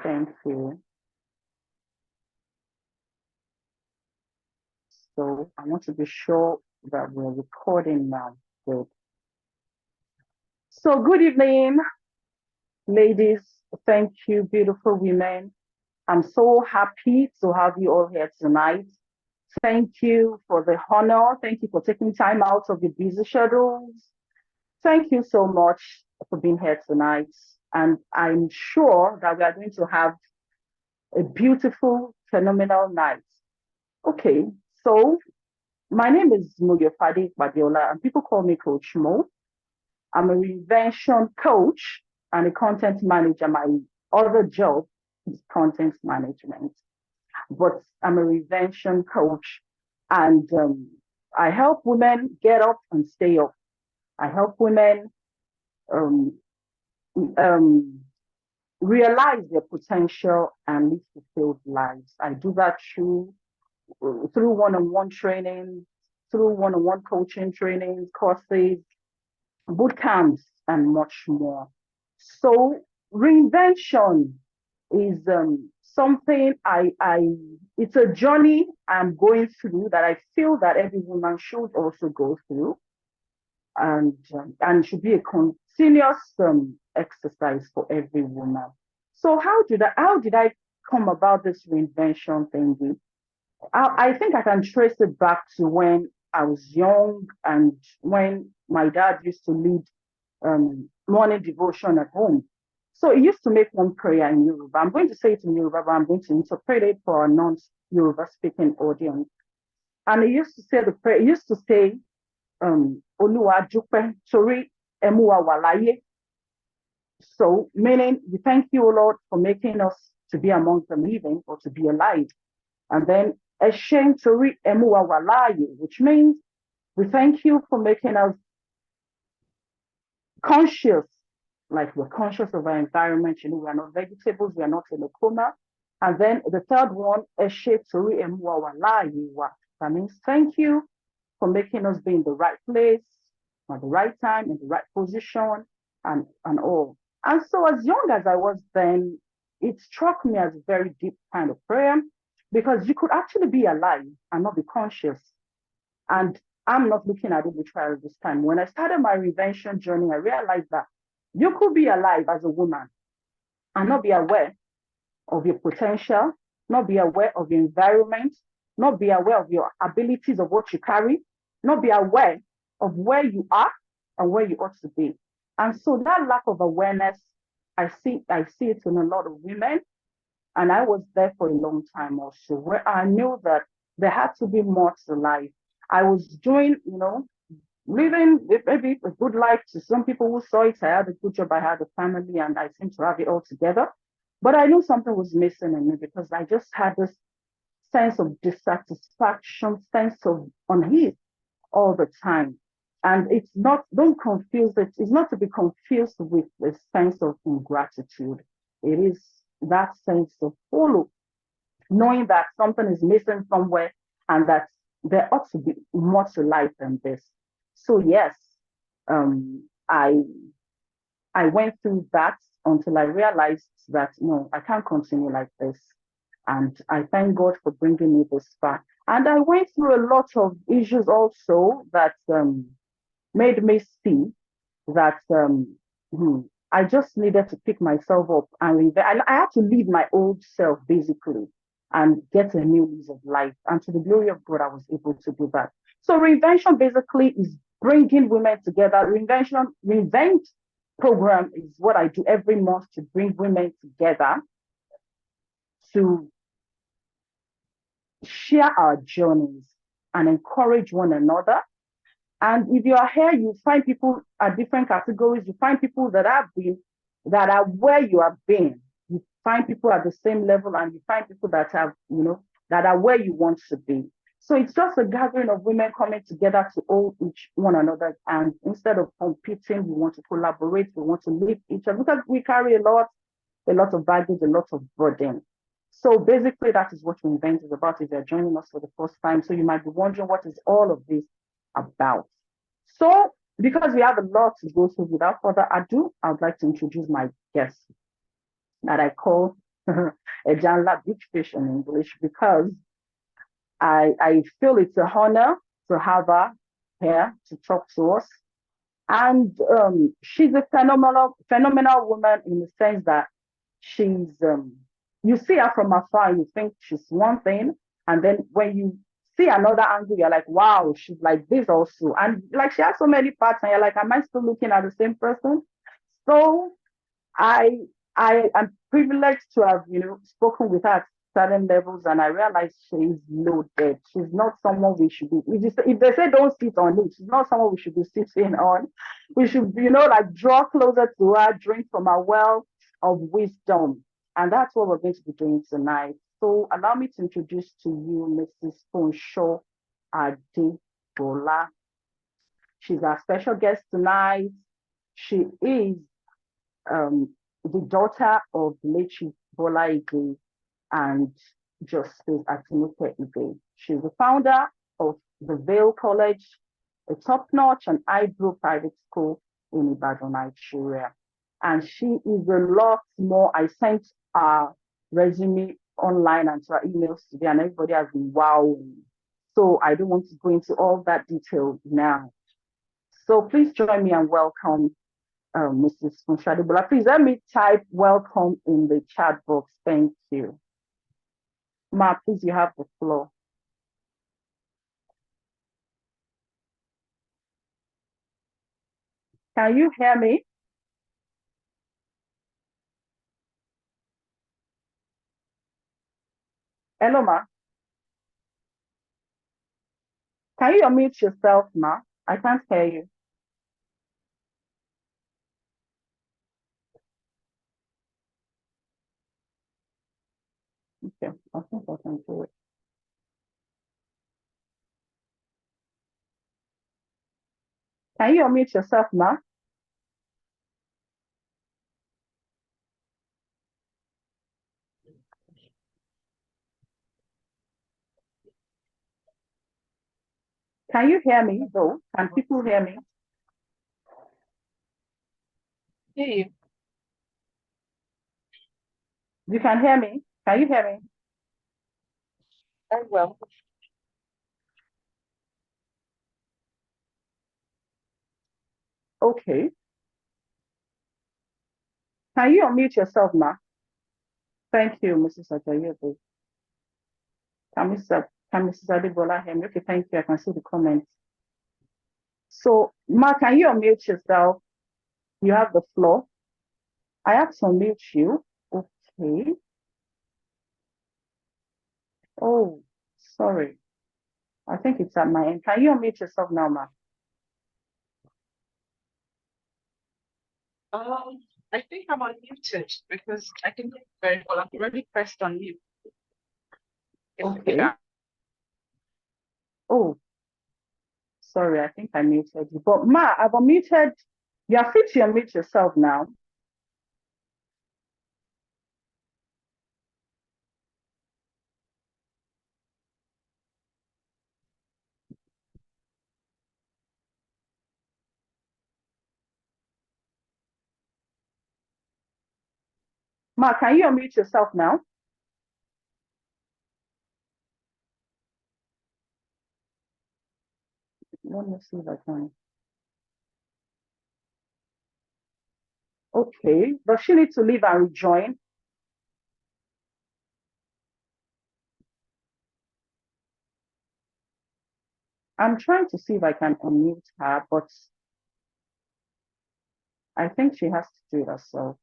Thank you. So I want to be sure that we're recording now. Good. So good evening, ladies. Thank you, beautiful women. I'm so happy to have you all here tonight. Thank you for the honor. Thank you for taking time out of your busy schedules. Thank you so much for being here tonight. And I'm sure that we are going to have a beautiful, phenomenal night. Okay, so my name is Mugefade Badiola, and people call me Coach Mo. I'm a reinvention coach and a content manager. My other job is content management, but I'm a reinvention coach, and I help women get up and stay up. I help women um, um, realize their potential and live fulfilled lives. I do that through one-on-one training, through one-on-one coaching trainings, courses, boot camps, and much more. So reinvention is something it's a journey I'm going through that I feel that every woman should also go through, and should be a continuous exercise for every woman. So how did I come about this reinvention thing? I think I can trace it back to when I was young and when my dad used to lead morning devotion at home. So he used to make one prayer in Yoruba. I'm going to say it in Yoruba, but I'm going to interpret it for our non-Yoruba speaking audience. And he used to say the prayer, he used to say, Oluwa Dupe Tori Emuwa Walaye. So meaning we thank you, O Lord, for making us to be among the living or to be alive. And then Eshen Tori Emuwa Walaye, which means we thank you for making us conscious, like we're conscious of our environment. We are not vegetables, we are not in a coma. And then the third one, Eshe Tori Emuwa Walaye. That means thank you for making us be in the right place, at the right time, in the right position, and all. And so, as young as I was then, it struck me as a very deep kind of prayer because you could actually be alive and not be conscious. And I'm not looking at it literally this time. When I started my reinvention journey, I realized that you could be alive as a woman and not be aware of your potential, not be aware of your environment, not be aware of your abilities of what you carry, not be aware of where you are and where you ought to be. And so that lack of awareness, I see it in a lot of women. And I was there for a long time also, where I knew that there had to be more to life. I was doing, living maybe a good life to some people who saw it. I had a good job, I had a family, and I seemed to have it all together. But I knew something was missing in me because I just had this sense of dissatisfaction, sense of unease all the time. And it's not, don't confuse it, it's not to be confused with a sense of ingratitude. It is that sense of follow, knowing that something is missing somewhere and that there ought to be more to life than this. So yes, I went through that until I realized that no, I can't continue like this. And I thank God for bringing me this far. And I went through a lot of issues also that made me see that I just needed to pick myself up and I had to leave my old self basically and get a new lease of life. And to the glory of God, I was able to do that. So reinvention basically is bringing women together. Reinvent program is what I do every month to bring women together to share our journeys and encourage one another. And if you are here, you find people at different categories. You find people that are where you have been. You find people at the same level, and you find people that have, that are where you want to be. So it's just a gathering of women coming together to hold each one another. And instead of competing, we want to collaborate. We want to lift each other because we carry a lot of baggage, a lot of burden. So basically, that is what Reinvent is about if you're joining us for the first time. So you might be wondering what is all of this about. So because we have a lot to go through, without further ado, I would like to introduce my guest that I call a janla big fish in English, because I feel it's a honor to have her here to talk to us. And she's a phenomenal woman in the sense that she's you see her from afar and you think she's one thing, and then when you see another angle, you're like, wow, she's like this also. And like she has so many parts, and you're like, am I still looking at the same person? So I I am privileged to have, spoken with her at certain levels, and I realized she's loaded. She's not someone we should be. If they say don't sit on it, she's not someone we should be sitting on. We should, like draw closer to her, drink from her well of wisdom, and that's what we're going to be doing tonight. So allow me to introduce to you Mrs. Funso Adegbola. She's our special guest tonight. She is the daughter of late Chief Bola Ige and Justice Atinuke Ige. She's the founder of the Vale College, a top-notch and high-brow private school in Ibadan, Nigeria. And she is a lot more. I sent her resume online and to her emails today, and everybody has been wowing. So I don't want to go into all that detail now. So please join me and welcome Mrs. Funso Adegbola. Please let me type welcome in the chat box. Thank you. Ma, please, you have the floor. Can you hear me? Hello, ma. Can you unmute yourself, ma? I can't hear you. Okay, I think I can do it. Can you unmute yourself, ma? Can you hear me, though? Can people hear me? Hear you. You can hear me? Can you hear me? Very well. Okay. Can you unmute yourself, ma? Thank you, Mrs. Ajayi. Can Mrs. Adegbola hear me? Okay, thank you. I can see the comments. So, ma, can you unmute yourself? You have the floor. I have to unmute you. Okay. Oh, sorry. I think it's at my end. Can you unmute yourself now, ma? I think I'm unmuted because I can hear you very well. I've already pressed on mute. Okay. Oh, sorry. I think I muted you. But ma, I've unmuted. You are free to unmute yourself now. Ma, can you unmute yourself now? Let me see if I can. Okay. Does she need to leave and rejoin? I'm trying to see if I can unmute her, but I think she has to do it herself.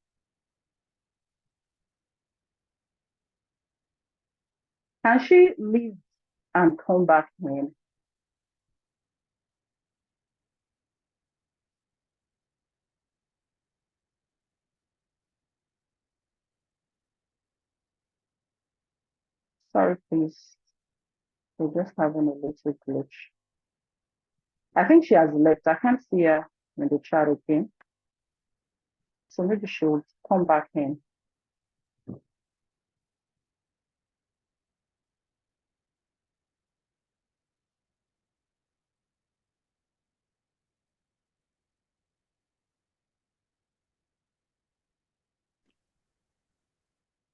Can she leave and come back in? Sorry, please. We're just having a little glitch. I think she has left. I can't see her in the chat again. So maybe she'll come back in.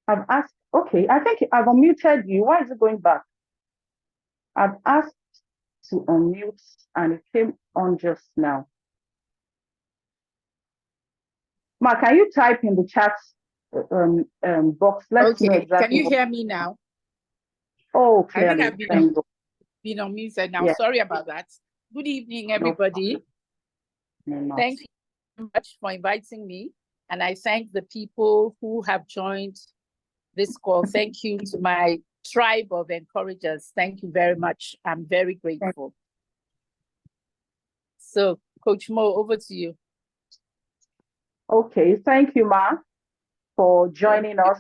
I've asked, okay, I think I've unmuted you. Why is it going back? I've asked to unmute and it came on just now. Ma, can you type in the chat box? Let's know Okay, can exactly you what. hear me now? Oh, I think clearly. I've Thank God. been unmuted now. Yeah, Sorry about that. Good evening, no everybody. problem. Not. Thank you very much for inviting me. And I thank the people who have joined this call. Thank you to my tribe of encouragers. Thank you very much. I'm very grateful. So, Coach Mo, over to you. Okay, thank you, Ma, for joining us.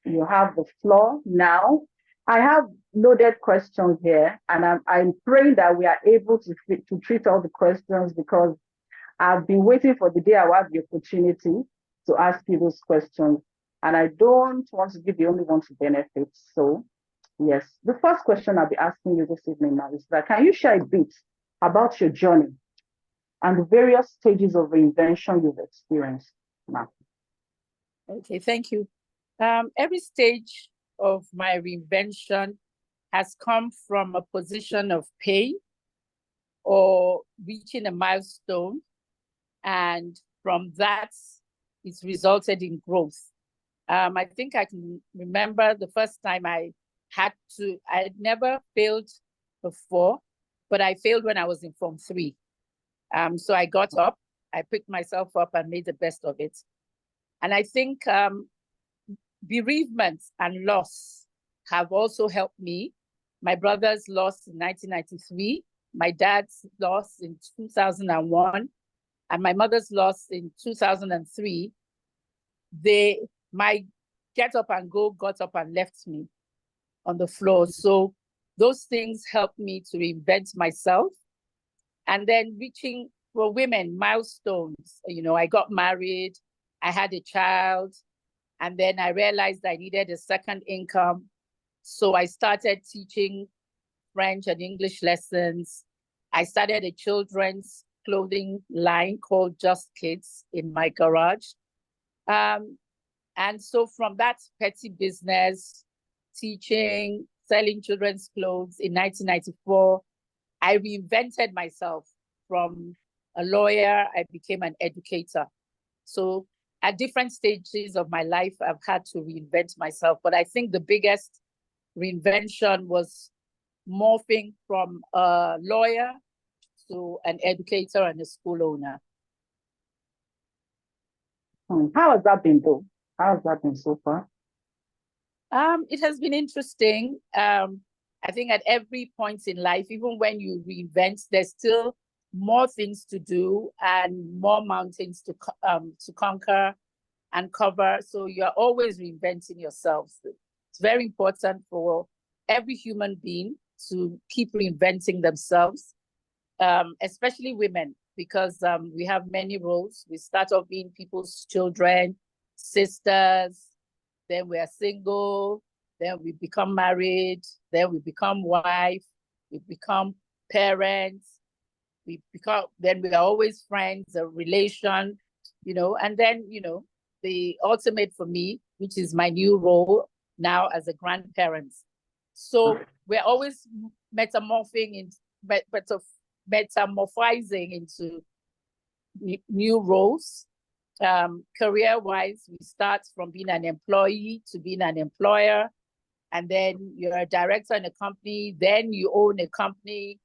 You have the floor now. I have loaded questions here, and I'm praying that we are able to treat all the questions because I've been waiting for the day I will have the opportunity to ask you those questions. And I don't want to be the only one to benefit. So, yes, the first question I'll be asking you this evening now is that can you share a bit about your journey and the various stages of reinvention you've experienced now? Okay, thank you. Every stage of my reinvention has come from a position of pain or reaching a milestone. And from that, it's resulted in growth. I think I can remember the first time I had never failed before, but I failed when I was in Form 3. So I got up, I picked myself up and made the best of it. And I think bereavement and loss have also helped me. My brother's loss in 1993, my dad's loss in 2001, and my mother's loss in 2003. My get up and go got up and left me on the floor. So those things helped me to reinvent myself. And then reaching, for women, milestones. You know, I got married, I had a child, and then I realized I needed a second income. So I started teaching French and English lessons. I started a children's clothing line called Just Kids in my garage. And so from that petty business, teaching, selling children's clothes in 1994, I reinvented myself. From a lawyer, I became an educator. So at different stages of my life, I've had to reinvent myself. But I think the biggest reinvention was morphing from a lawyer to an educator and a school owner. How has that been, though? How has that been so far? It has been interesting. I think at every point in life, even when you reinvent, there's still more things to do and more mountains to conquer and cover. So you're always reinventing yourself. It's very important for every human being to keep reinventing themselves, especially women, because we have many roles. We start off being people's children, sisters, then we are single, then we become married, then we become wife, we become parents, then we are always friends, a relation, and then, the ultimate for me, which is my new role now as a grandparent. So we're always metamorphizing into new roles. Career-wise, we start from being an employee to being an employer, and then you're a director in a company, then you own a company,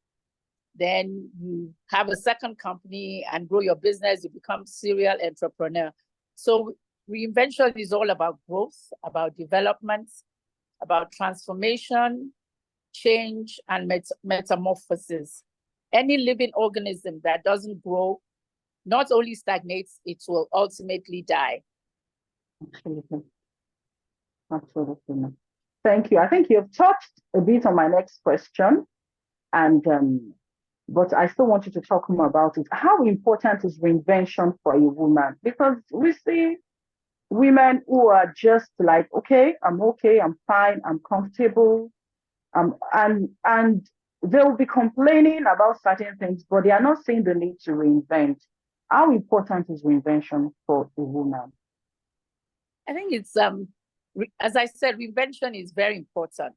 then you have a second company and grow your business, you become serial entrepreneur. So reinvention is all about growth, about development, about transformation, change, and metamorphosis. Any living organism that doesn't grow not only stagnates, it will ultimately die. Absolutely. Absolutely. Thank you. I think you've touched a bit on my next question, and but I still want you to talk more about it. How important is reinvention for a woman? Because we see women who are just like, okay, I'm fine, I'm comfortable, and they'll be complaining about certain things, but they are not seeing the need to reinvent. How important is reinvention for a woman? I think it's as I said, reinvention is very important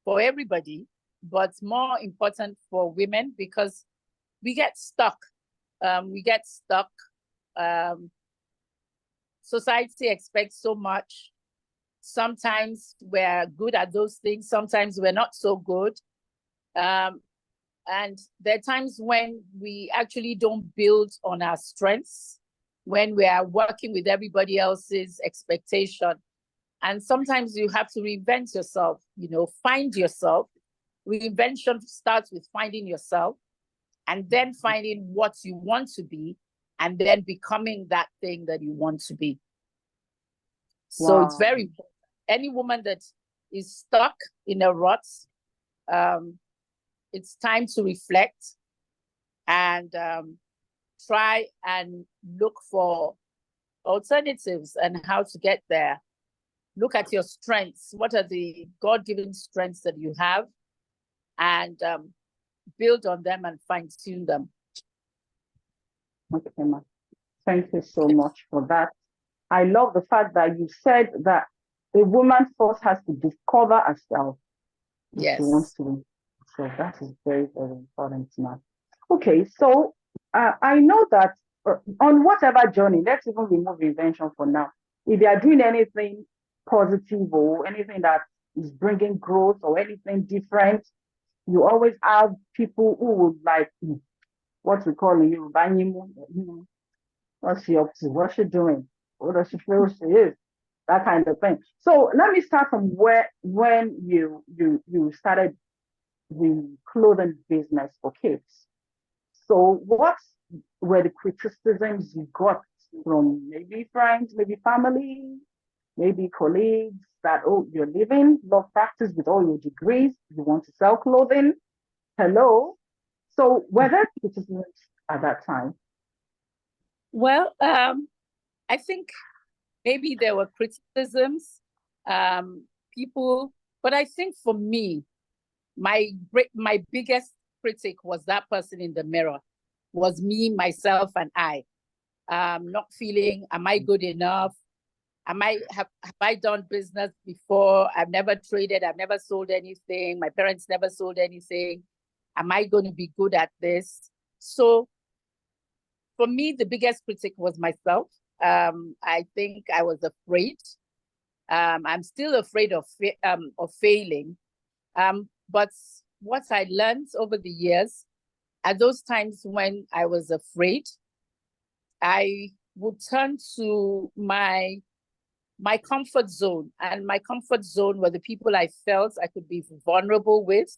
for everybody, but more important for women because we get stuck. We get stuck. Society expects so much. Sometimes we're good at those things. Sometimes we're not so good. And there are times when we actually don't build on our strengths, when we are working with everybody else's expectation. And sometimes you have to reinvent yourself, find yourself. Reinvention starts with finding yourself and then finding what you want to be and then becoming that thing that you want to be. So it's very important. Any woman that is stuck in a rut, it's time to reflect and try and look for alternatives and how to get there. Look at your strengths. What are the God-given strengths that you have? And build on them and fine-tune them. Okay, ma. Thank you so much for that. I love the fact that you said that a woman first has to discover herself. Yes. She wants to. So that is very, very important now. Okay, so I know that on whatever journey, let's even remove invention for now. If you are doing anything positive or anything that is bringing growth or anything different, you always have people who would like what we call in Yoruba, what's she up to? What's she doing? What does she feel she is? That kind of thing. So let me start from when you started the clothing business for kids. So what were the criticisms you got from maybe friends, maybe family, maybe colleagues that, oh, you're living law practice with all your degrees, you want to sell clothing? Hello? So were there criticisms at that time? Well, I think maybe there were criticisms, people, but I think for me, my biggest critic was that person in the mirror, was me, myself, and I. Not feeling, am I good enough? Have I done business before? I've never traded, I've never sold anything. My parents never sold anything. Am I going to be good at this? So for me, the biggest critic was myself. I think I was afraid. I'm still afraid of failing. But what I learned over the years, at those times when I was afraid, I would turn to my comfort zone. And my comfort zone were the people I felt I could be vulnerable with.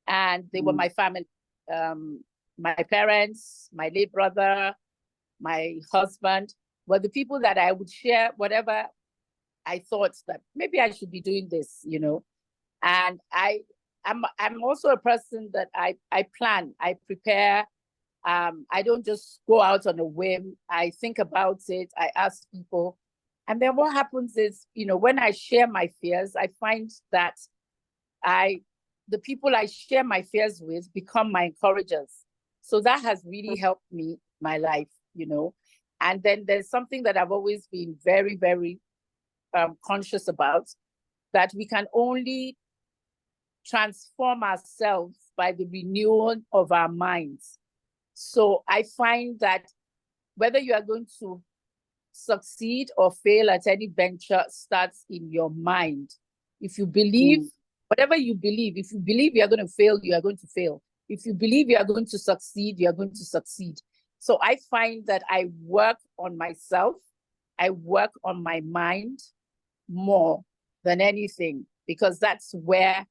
And they were my family, my parents, my late brother, my husband, were the people that I would share whatever I thought that maybe I should be doing this, And I'm also a person that I plan, I prepare. I don't just go out on a whim. I think about it. I ask people. And then what happens is, when I share my fears, I find that the people I share my fears with become my encouragers. So that has really helped me in my life, And then there's something that I've always been very, very conscious about, that we can only transform ourselves by the renewal of our minds. So I find that whether you are going to succeed or fail at any venture starts in your mind. If you believe, whatever you believe, if you believe you are going to fail, you are going to fail. If you believe you are going to succeed, you are going to succeed. So I find that I work on myself, I work on my mind more than anything, because that's where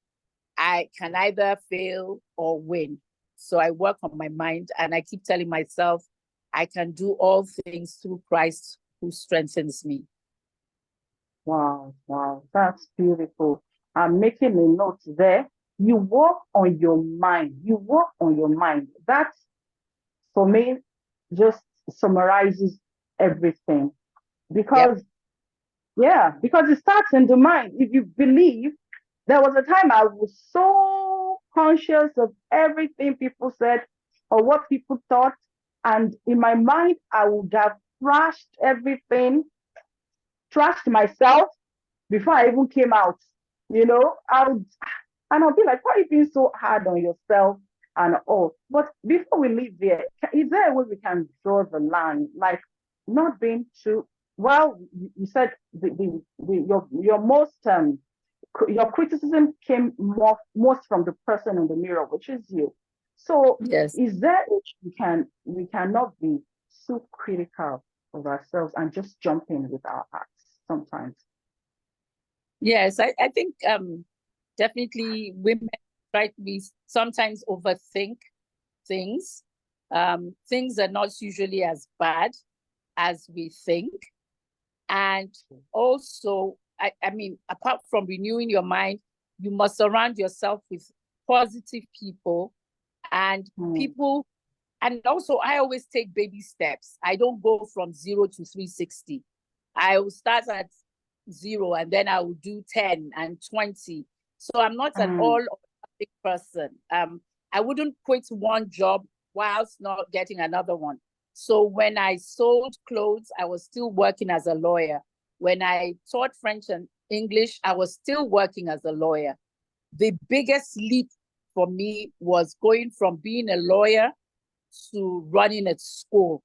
I can either fail or win. So I work on my mind and I keep telling myself, I can do all things through Christ who strengthens me. Wow, that's beautiful. I'm making a note there. You work on your mind. You work on your mind. That, for me, just summarizes everything. Because, because it starts in the mind. If you believe, there was a time I was so conscious of everything people said or what people thought. And in my mind, I would have crashed everything. trashed myself before I even came out. You know, I'll be like, why are you being so hard on yourself and all? But before we leave there, is there a way we can draw the line, like not being too well? You said your most your criticism came most from the person in the mirror, which is you. So Yes. is there we cannot be so critical of ourselves and just jump in with our hearts sometimes? Yes, I think definitely women try to be sometimes overthink things. Things are not usually as bad as we think. And also, I mean, apart from renewing your mind, you must surround yourself with positive people and people. And also, I always take baby steps. I don't go from 0 to 360. I will start at 0 and then I will do 10 and 20. So I'm not an all big person. I wouldn't quit one job whilst not getting another one. So when I sold clothes, I was still working as a lawyer. When I taught French and English, I was still working as a lawyer. The biggest leap for me was going from being a lawyer to running a school.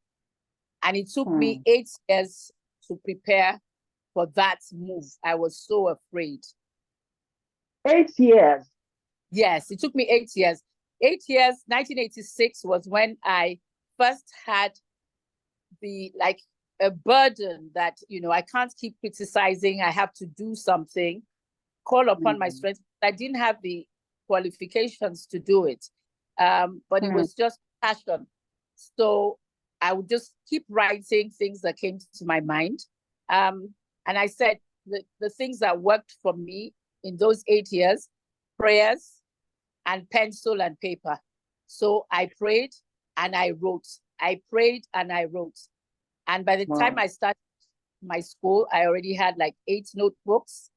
And it took me 8 years to prepare for that move. I was so afraid. 8 years? Yes, it took me 8 years. 8 years, 1986 was when I first had a burden that, I can't keep criticizing. I have to do something, call upon my strength. I didn't have the qualifications to do it. But it was just passion. So I would just keep writing things that came to my mind. And I said the things that worked for me in those 8 years, prayers and pencil and paper. So I prayed and I wrote. I prayed and I wrote. And by the time I started my school, I already had like 8 notebooks.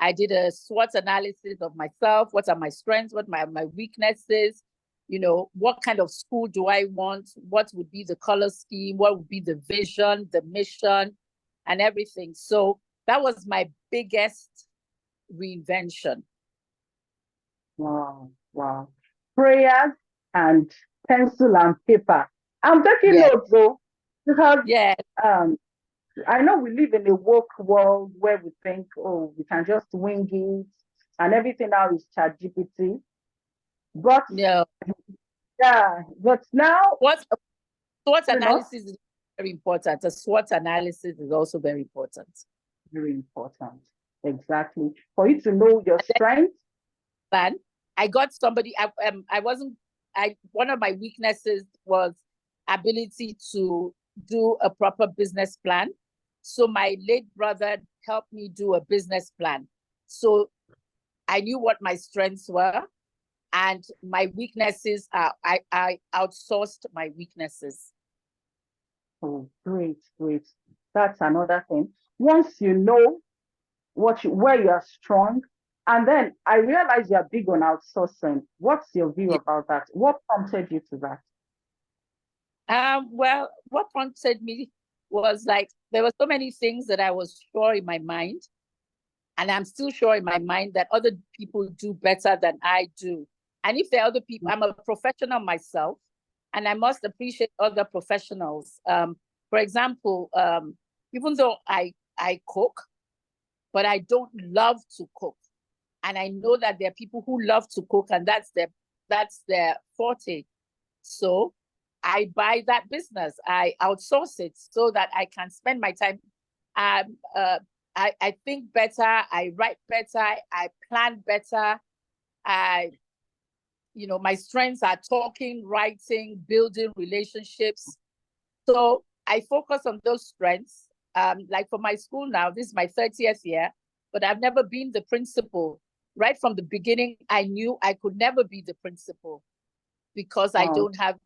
I did a SWOT analysis of myself. What are my strengths? What are my weaknesses? What kind of school do I want? What would be the color scheme? What would be the vision, the mission, and everything? So that was my biggest reinvention. Wow. Prayers and pencil and paper. I'm taking notes though, because I know we live in a woke world where we think, oh, we can just wing it and everything now is ChatGPT. But but now SWOT analysis is very important. A SWOT analysis is also very important. Very important. Exactly. For you to know your strengths. Plan. I got somebody, one of my weaknesses was ability to do a proper business plan. So my late brother helped me do a business plan. So I knew what my strengths were and my weaknesses are, I outsourced my weaknesses. Oh, great. That's another thing. Once you know where you're strong, and then I realize you're big on outsourcing. What's your view about that? What prompted you to that? Well, what prompted me was like, there were so many things that I was sure in my mind, and I'm still sure in my mind that other people do better than I do. And if there are other people, I'm a professional myself, and I must appreciate other professionals. For example, even though I cook, but I don't love to cook. And I know that there are people who love to cook and that's their forte. So I buy that business. I outsource it so that I can spend my time. I think better. I write better. I plan better. My strengths are talking, writing, building relationships. So I focus on those strengths. Like for my school now, this is my 30th year, but I've never been the principal. Right from the beginning, I knew I could never be the principal because I don't have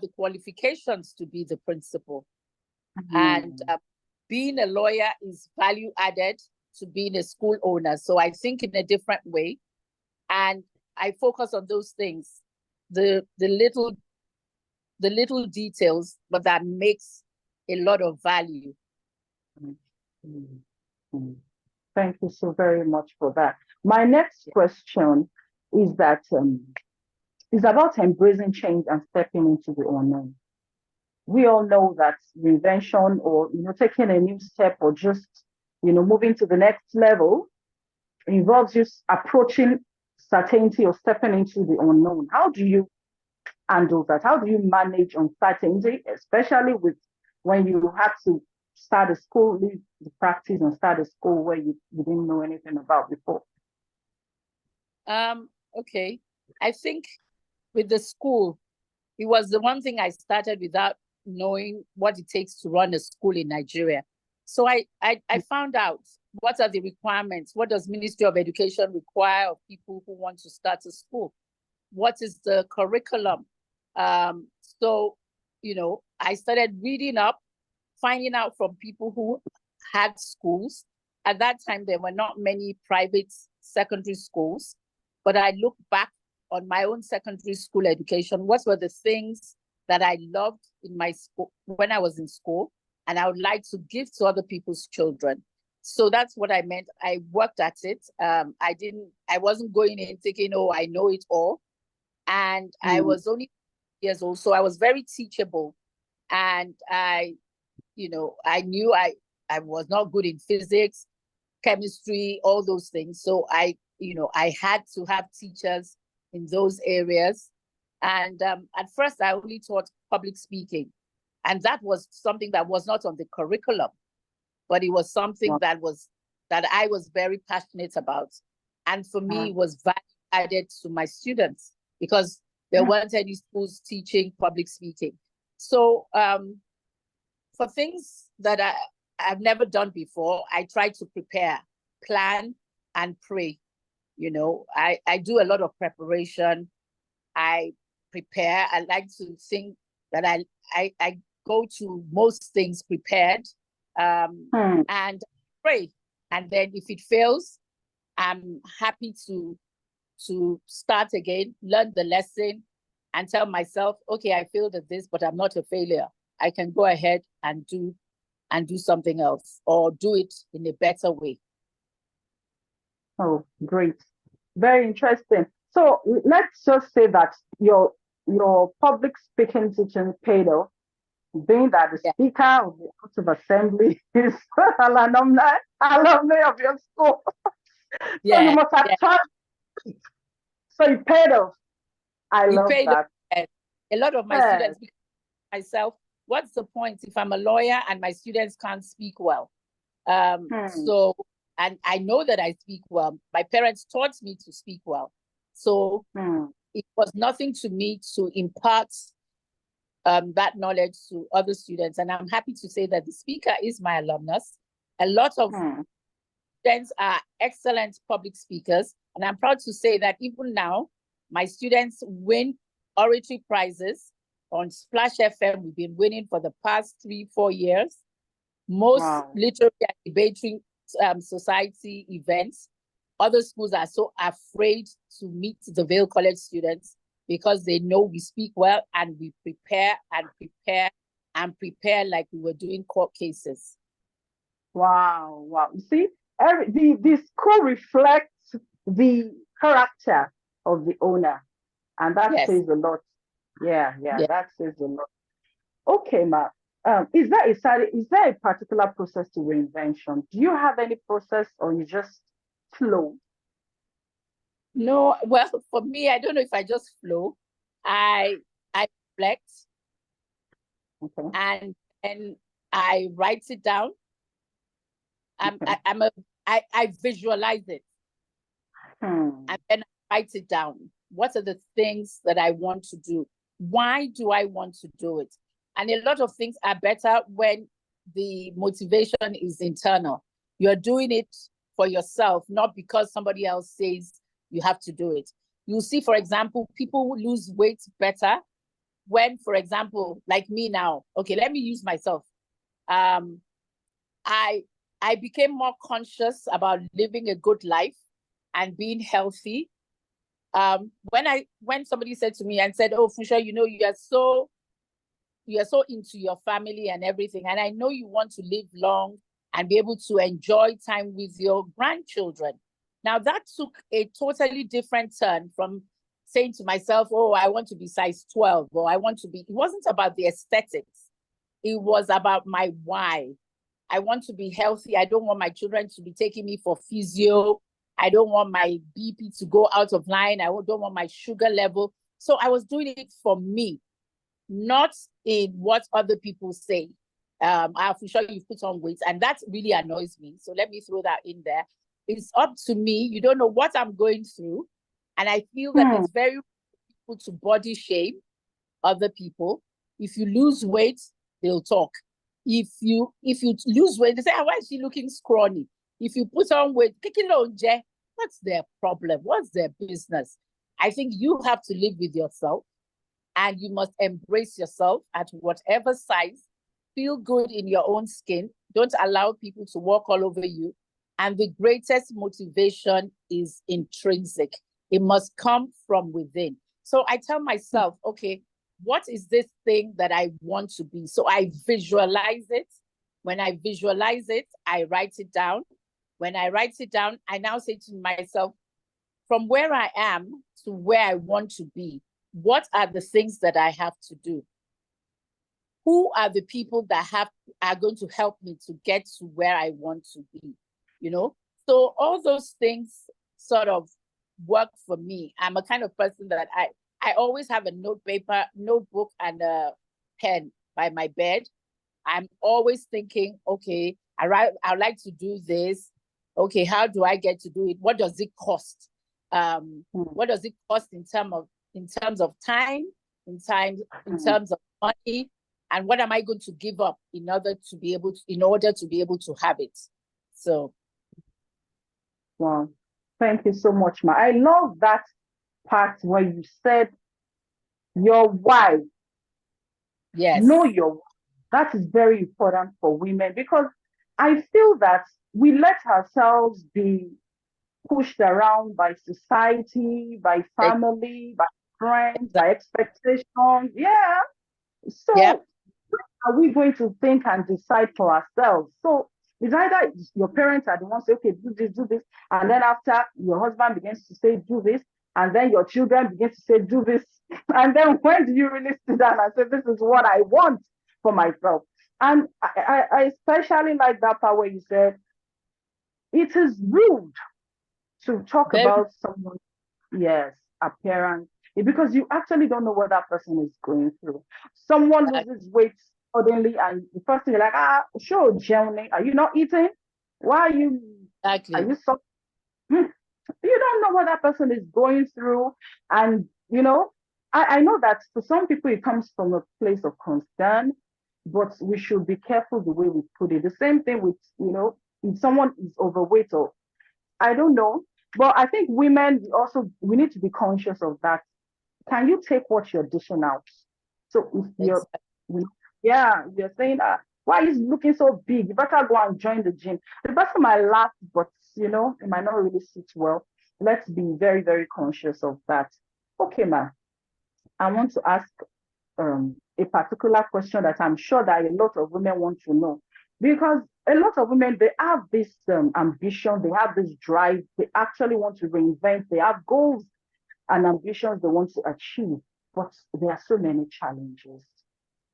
the qualifications to be the principal. And being a lawyer is value added to being a school owner. So I think in a different way. And I focus on those things, the little details, but that makes a lot of value. Mm, mm. Thank you so very much for that. My next question is that is about embracing change and stepping into the unknown. We all know that reinvention or taking a new step or just moving to the next level involves just approaching certainty or stepping into the unknown. How do you handle that? How do you manage uncertainty, especially with when you have to start a school, leave the practice and start a school where you didn't know anything about before? Okay. I think with the school, it was the one thing I started without knowing what it takes to run a school in Nigeria. So I found out what are the requirements. What does Ministry of Education require of people who want to start a school? What is the curriculum? So, I started reading up, finding out from people who had schools. At that time, there were not many private secondary schools, but I looked back on my own secondary school education. What were the things that I loved in my school when I was in school, and I would like to give to other people's children? So that's what I meant. I worked at it. I wasn't going in thinking, oh, I know it all. And I was only years old, so I was very teachable. And I knew I was not good in physics, chemistry, all those things. So I had to have teachers in those areas. And at first, I only taught public speaking. And that was something that was not on the curriculum, but it was something that I was very passionate about. And for me, it was value added to my students because there weren't any schools teaching public speaking. So for things that I've never done before, I try to prepare, plan, and pray. I do a lot of preparation. I prepare. I like to think that I go to most things prepared and pray. And then if it fails, I'm happy to start again, learn the lesson, and tell myself, okay, I failed at this, but I'm not a failure. I can go ahead and do something else or do it in a better way. Oh, great. Very interesting. So let's just say that your public speaking teaching paid off, being that the speaker of the House of Assembly is an alumni of your school. So you must have taught. So it paid off. I love that. A lot of my students, myself, what's the point if I'm a lawyer and my students can't speak well? So, and I know that I speak well. My parents taught me to speak well. So it was nothing to me to impart that knowledge to other students. And I'm happy to say that the speaker is my alumnus. A lot of students are excellent public speakers. And I'm proud to say that even now, my students win oratory prizes on Splash FM. We've been winning for the past 3-4 years. Most literary and debating society events. Other schools are so afraid to meet the Vale College students because they know we speak well and we prepare like we were doing court cases. Wow. You see, the school reflects the character of the owner, and that says a lot. Yeah, that says a lot. Okay, Ma. Is there a particular process to reinvention? Do you have any process, or you just flow? No, well, for me, I don't know if I just flow. I reflect, and I write it down. I visualize it, and then I write it down. What are the things that I want to do? Why do I want to do it? And a lot of things are better when the motivation is internal. You're doing it for yourself, not because somebody else says you have to do it. You see, for example, people who lose weight better when, for example, like me now, okay, let me use myself. I became more conscious about living a good life and being healthy. When somebody said to me and said, "Oh, Funso, you are so into your family and everything, and I know you want to live long and be able to enjoy time with your grandchildren. Now, that took a totally different turn from saying to myself, oh, I want to be size 12, or I want to be, it wasn't about the aesthetics. It was about my why. I want to be healthy. I don't want my children to be taking me for physio. I don't want my BP to go out of line. I don't want my sugar level. So I was doing it for me, not in what other people say. I'm sure you've put on weight, and that really annoys me. So let me throw that in there. It's up to me. You don't know what I'm going through. And I feel that it's very difficult to body shame other people. If you lose weight, they'll talk. If you lose weight, they say, why is she looking scrawny? If you put on weight, what's their problem? What's their business? I think you have to live with yourself, and you must embrace yourself at whatever size. Feel good in your own skin. Don't allow people to walk all over you. And the greatest motivation is intrinsic. It must come from within. So I tell myself, okay, what is this thing that I want to be? So I visualize it. When I visualize it, I write it down. When I write it down, I now say to myself, from where I am to where I want to be, what are the things that I have to do? Who are the people that are going to help me to get to where I want to be? You know, so all those things sort of work for me. I'm a kind of person that I always have a notebook and a pen by my bed. I'm always thinking, okay, I'd like to do this. Okay, how do I get to do it? What does it cost? What does it cost in terms of time, in terms of money, and what am I going to give up in order to be able to have it? So, wow, thank you so much, Ma. I love that part where you said your why. yes, Know your why. That is very important for women, because I feel that we let ourselves be pushed around by society, by family, by friends, by expectations. Yeah. So yep, are we going to think and decide for ourselves? So it's either your parents are the ones say, okay, do this, and then after your husband begins to say, do this, and then your children begin to say, do this, and then when do you really sit down and say, this is what I want for myself? And I especially like that part where you said, it is rude to talk very, about someone's, yes, appearance, because you actually don't know what that person is going through. Someone loses weight suddenly, and the first thing you're like, sure, Johnny, are you not eating? Why are you? exactly. Are you so? You don't know what that person is going through, and I know that for some people it comes from a place of concern, but we should be careful the way we put it. The same thing with if someone is overweight, or I don't know, but I think women we need to be conscious of that. Can you take what you're dishing out? So if you're saying that, why is looking so big? You better go and join the gym. The person might laugh, but it might not really sit well. Let's be very, very conscious of that. Okay, ma. I want to ask a particular question that I'm sure that a lot of women want to know, because a lot of women, they have this ambition, they have this drive, they actually want to reinvent, they have goals and ambitions they want to achieve, but there are so many challenges.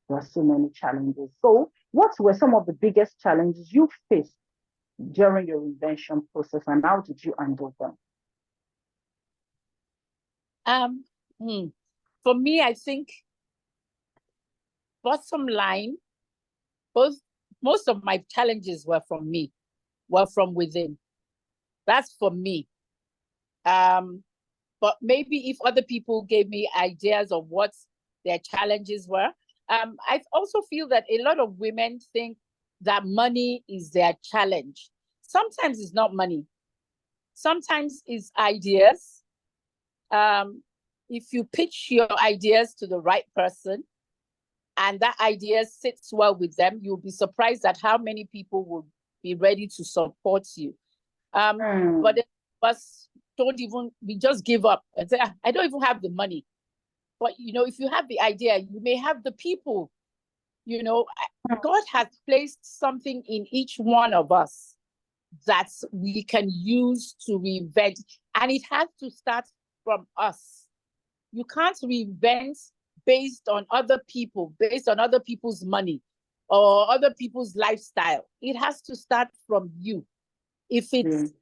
There are so many challenges. So what were some of the biggest challenges you faced during your reinvention process, and how did you handle them? For me, I think bottom line, most of my challenges were from within. That's for me. But maybe if other people gave me ideas of what their challenges were, I also feel that a lot of women think that money is their challenge. Sometimes it's not money. Sometimes it's ideas. If you pitch your ideas to the right person and that idea sits well with them, you'll be surprised at how many people will be ready to support you. But us we just give up and say, I don't even have the money. But if you have the idea, you may have the people God has placed something in each one of us that we can use to reinvent. And it has to start from us. You can't reinvent based on other people, based on other people's money or other people's lifestyle. It has to start from you. If it's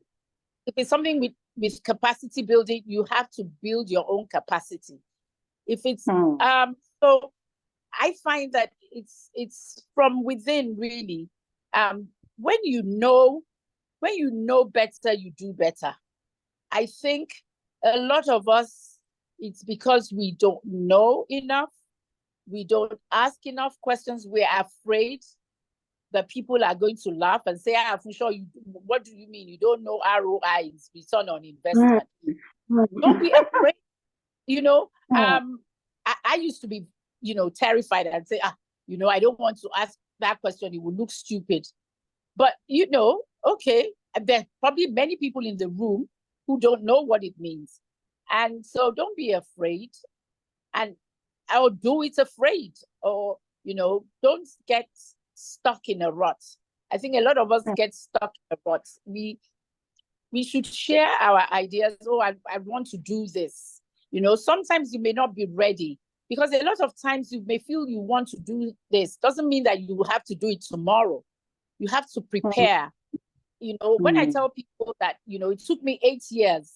something with capacity building, you have to build your own capacity. If it's so I find that it's from within, really. When you know better, you do better. I think a lot of us, it's because we don't know enough. We don't ask enough questions. We're afraid that people are going to laugh and say, for sure, what do you mean? You don't know ROI, return on investment. Don't be afraid. I used to be, terrified and say, I don't want to ask that question. It will look stupid. But, okay, there's probably many people in the room who don't know what it means. And so don't be afraid, or do it afraid, or, don't get stuck in a rut. I think a lot of us get stuck in a rut. We should share our ideas. I want to do this. Sometimes you may not be ready, because a lot of times you may feel you want to do this. Doesn't mean that you have to do it tomorrow. You have to prepare. When I tell people that, it took me 8 years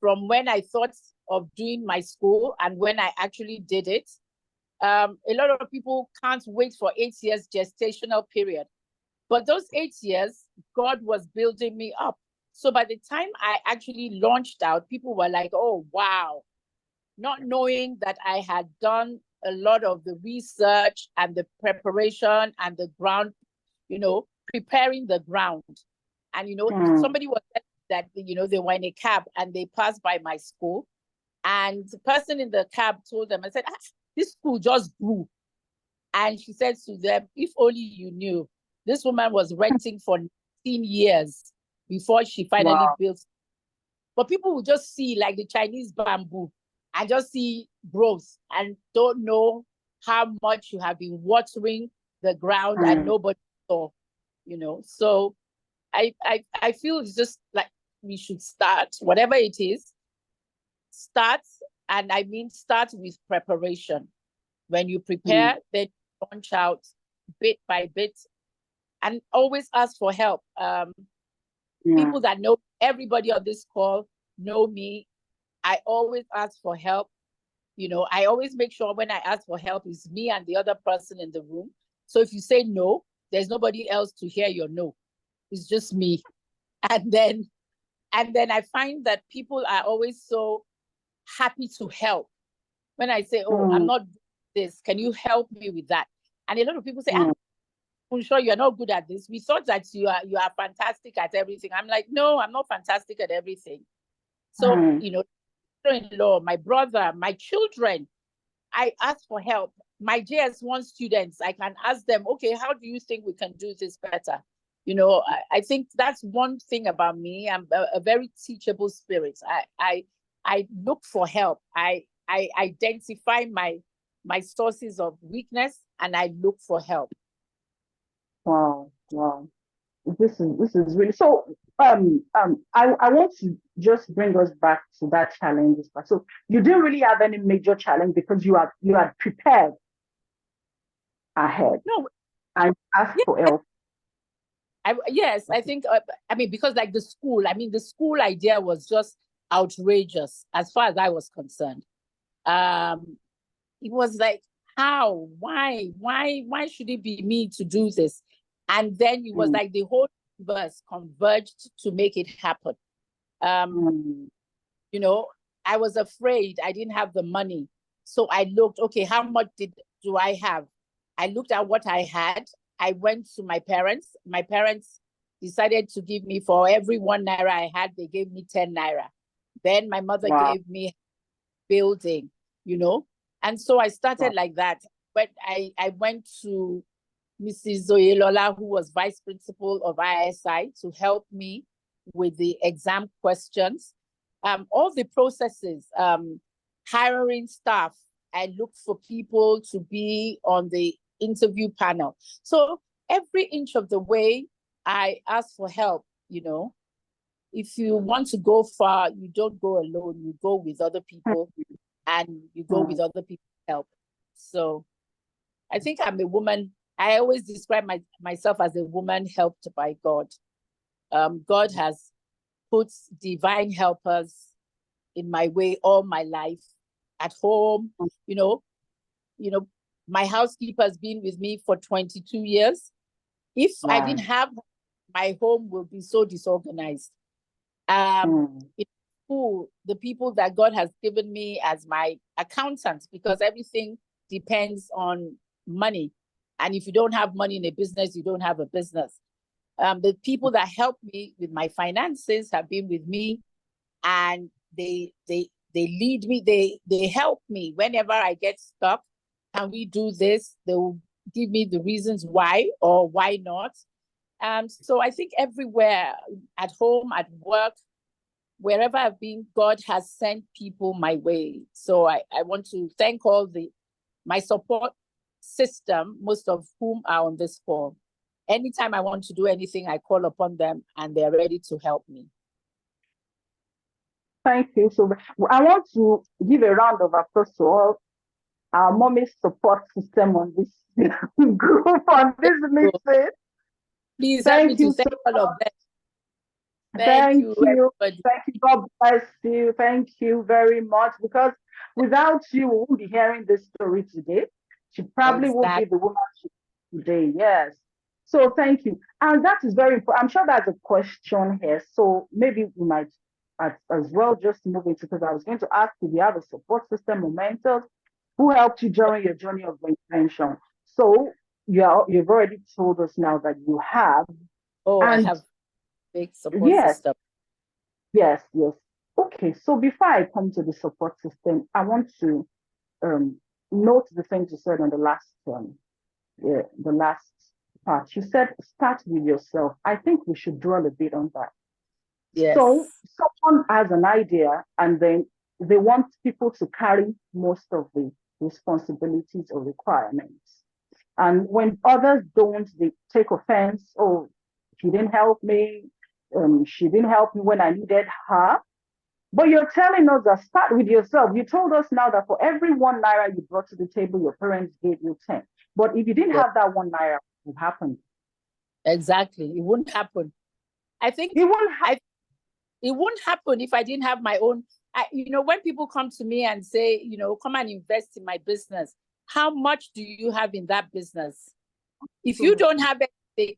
from when I thought of doing my school and when I actually did it. A lot of people can't wait for 8 years gestational period. But those 8 years, God was building me up. So by the time I actually launched out, people were like, oh, wow. Not knowing that I had done a lot of the research and the preparation and the ground, preparing the ground. And, somebody was saying that, they were in a cab and they passed by my school. And the person in the cab told them, I said, this school just grew. And she said to them, if only you knew, this woman was renting for 19 years before she finally built. But people will just see like the Chinese bamboo and just see growth and don't know how much you have been watering the ground and nobody saw, So I feel it's just like we should start, whatever it is, start. And I mean, start with preparation. When you prepare, then launch out bit by bit, and always ask for help. People that know, everybody on this call know me. I always ask for help. I always make sure when I ask for help, it's me and the other person in the room. So if you say no, there's nobody else to hear your no. It's just me. And then I find that people are always so happy to help. When I say, I'm not this, can you help me with that? And a lot of people say, I'm sure you're not good at this. We thought that you are fantastic at everything. I'm like, no, I'm not fantastic at everything. So, in-law, my brother, my children, I ask for help. My JS1 students, I can ask them, okay, how do you think we can do this better? I think that's one thing about me. I'm a very teachable spirit. I look for help. I identify my sources of weakness and I look for help. Wow. This is really so. I want to just bring us back to that challenge. So you didn't really have any major challenge because you had prepared ahead. No, I asked for help. I think. Because like the school idea was just outrageous as far as I was concerned. It was like, how, why should it be me to do this? And then it was like the whole universe converged to make it happen. I was afraid I didn't have the money. So I looked, okay, how much do I have? I looked at what I had. I went to my parents. My parents decided to give me, for every 1 naira I had, they gave me 10 naira. Then my mother gave me building, And so I started like that. But I went to Mrs. Zoyelola, who was vice principal of ISI, to help me with the exam questions. All the processes, hiring staff. I looked for people to be on the interview panel. So every inch of the way, I ask for help, you know. If you want to go far, you don't go alone, you go with other people, and you go with other people's help. So I think I'm a woman. I always describe myself as a woman helped by God. God has put divine helpers in my way all my life, at home, you know, my housekeeper has been with me for 22 years. If I didn't have, my home will be so disorganized. In school, the people that God has given me as my accountants, because everything depends on money. And if you don't have money in a business, you don't have a business. The people that help me with my finances have been with me, and they lead me, they help me whenever I get stuck. Can we do this? They will give me the reasons why or why not. So I think everywhere, at home, at work, wherever I've been, God has sent people my way. So I want to thank all my support system, most of whom are on this call. Anytime I want to do anything, I call upon them and they're ready to help me. Thank you. So I want to give a round of applause to all our mommy support system on this group, on this meeting. Please help me to thank all of them. Thank you, everybody. Thank you. God bless you. Thank you very much. Because without you, we won't be hearing this story today. She probably would be the woman she is today. Yes. So thank you. And that is very important. I'm sure there's a question here. So maybe we might as well just move into, because I was going to ask if you have a support system or mentors who helped you during your journey of reinvention. So you've already told us now that you have. Oh, I have big support system. Yes. Okay, so before I come to the support system, I want to note the things you said on the last part. You said start with yourself. I think we should dwell a bit on that. Yes. So someone has an idea and then they want people to carry most of the responsibilities or requirements. And when others don't, they take offense. Oh, she didn't help me. She didn't help me when I needed her. But you're telling us that start with yourself. You told us now that for every 1 naira you brought to the table, your parents gave you 10. But if you didn't have that 1 naira, what would happen? Exactly. It wouldn't happen. I think it wouldn't it wouldn't happen if I didn't have my own. When people come to me and say, come and invest in my business, how much do you have in that business? If you don't have anything,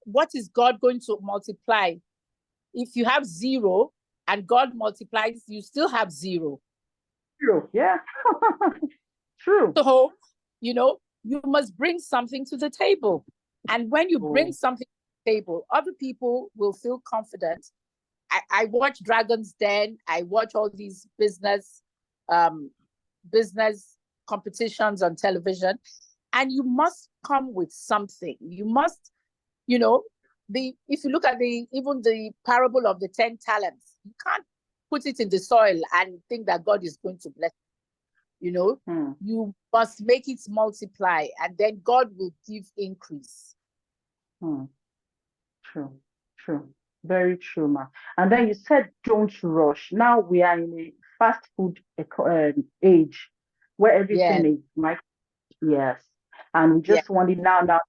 what is God going to multiply? If you have 0 and God multiplies, you still have 0. True. Yeah. True. So, you must bring something to the table. And when you bring something to the table, other people will feel confident. I watch Dragon's Den. I watch all these business competitions on television. And you must come with something. You must, if you look at even the parable of the 10 talents, you can't put it in the soil and think that God is going to bless you. You must make it multiply, and then God will give increase. True. Very true, ma. And then you said don't rush. Now we are in a fast food age where everything is micro. Yes. And we just want it now.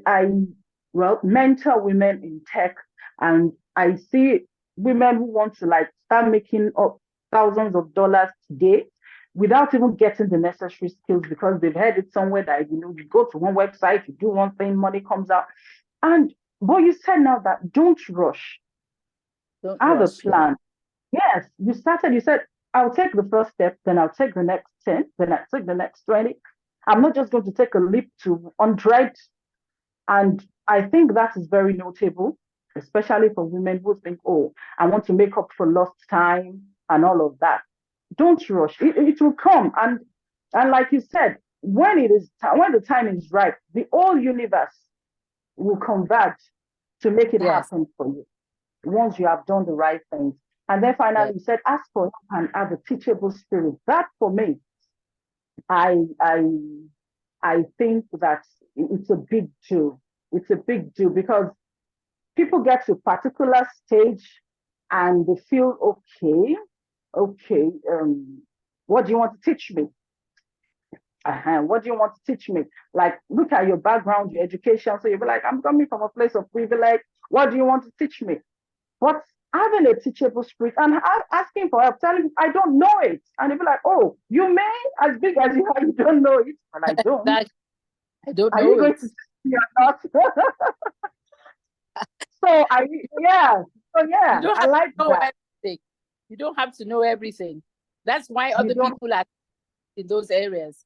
I mentor women in tech, and I see women who want to start making up thousands of dollars today without even getting the necessary skills, because they've heard it somewhere that you go to one website, you do one thing, money comes out. But you said now that don't rush. Have a plan. Yes, you said, I'll take the first step, then I'll take the next 10, then I'll take the next 20. I'm not just going to take a leap to 100. And I think that is very notable, especially for women who think, oh, I want to make up for lost time and all of that. Don't rush. It will come. And like you said, when the time is right, the whole universe will converge to make it happen for you once you have done the right things. And then finally, you said, ask for help and have a teachable spirit. That for me I I I think that it's a big deal. It's a big deal because people get to a particular stage and they feel okay, what do you want to teach me? What do you want to teach me? Like, look at your background, your education. So you'll be like, I'm coming from a place of privilege. What do you want to teach me? But having a teachable spirit and asking for help, telling I don't know it. And they'll be like, oh, you may, as big as you are, you don't know it. But I don't. That I don't Are you know going it. to teach me or not? So yeah. So You yeah, don't I have to like know that. everything. You don't have to know everything. That's why You other don't. people are in those areas.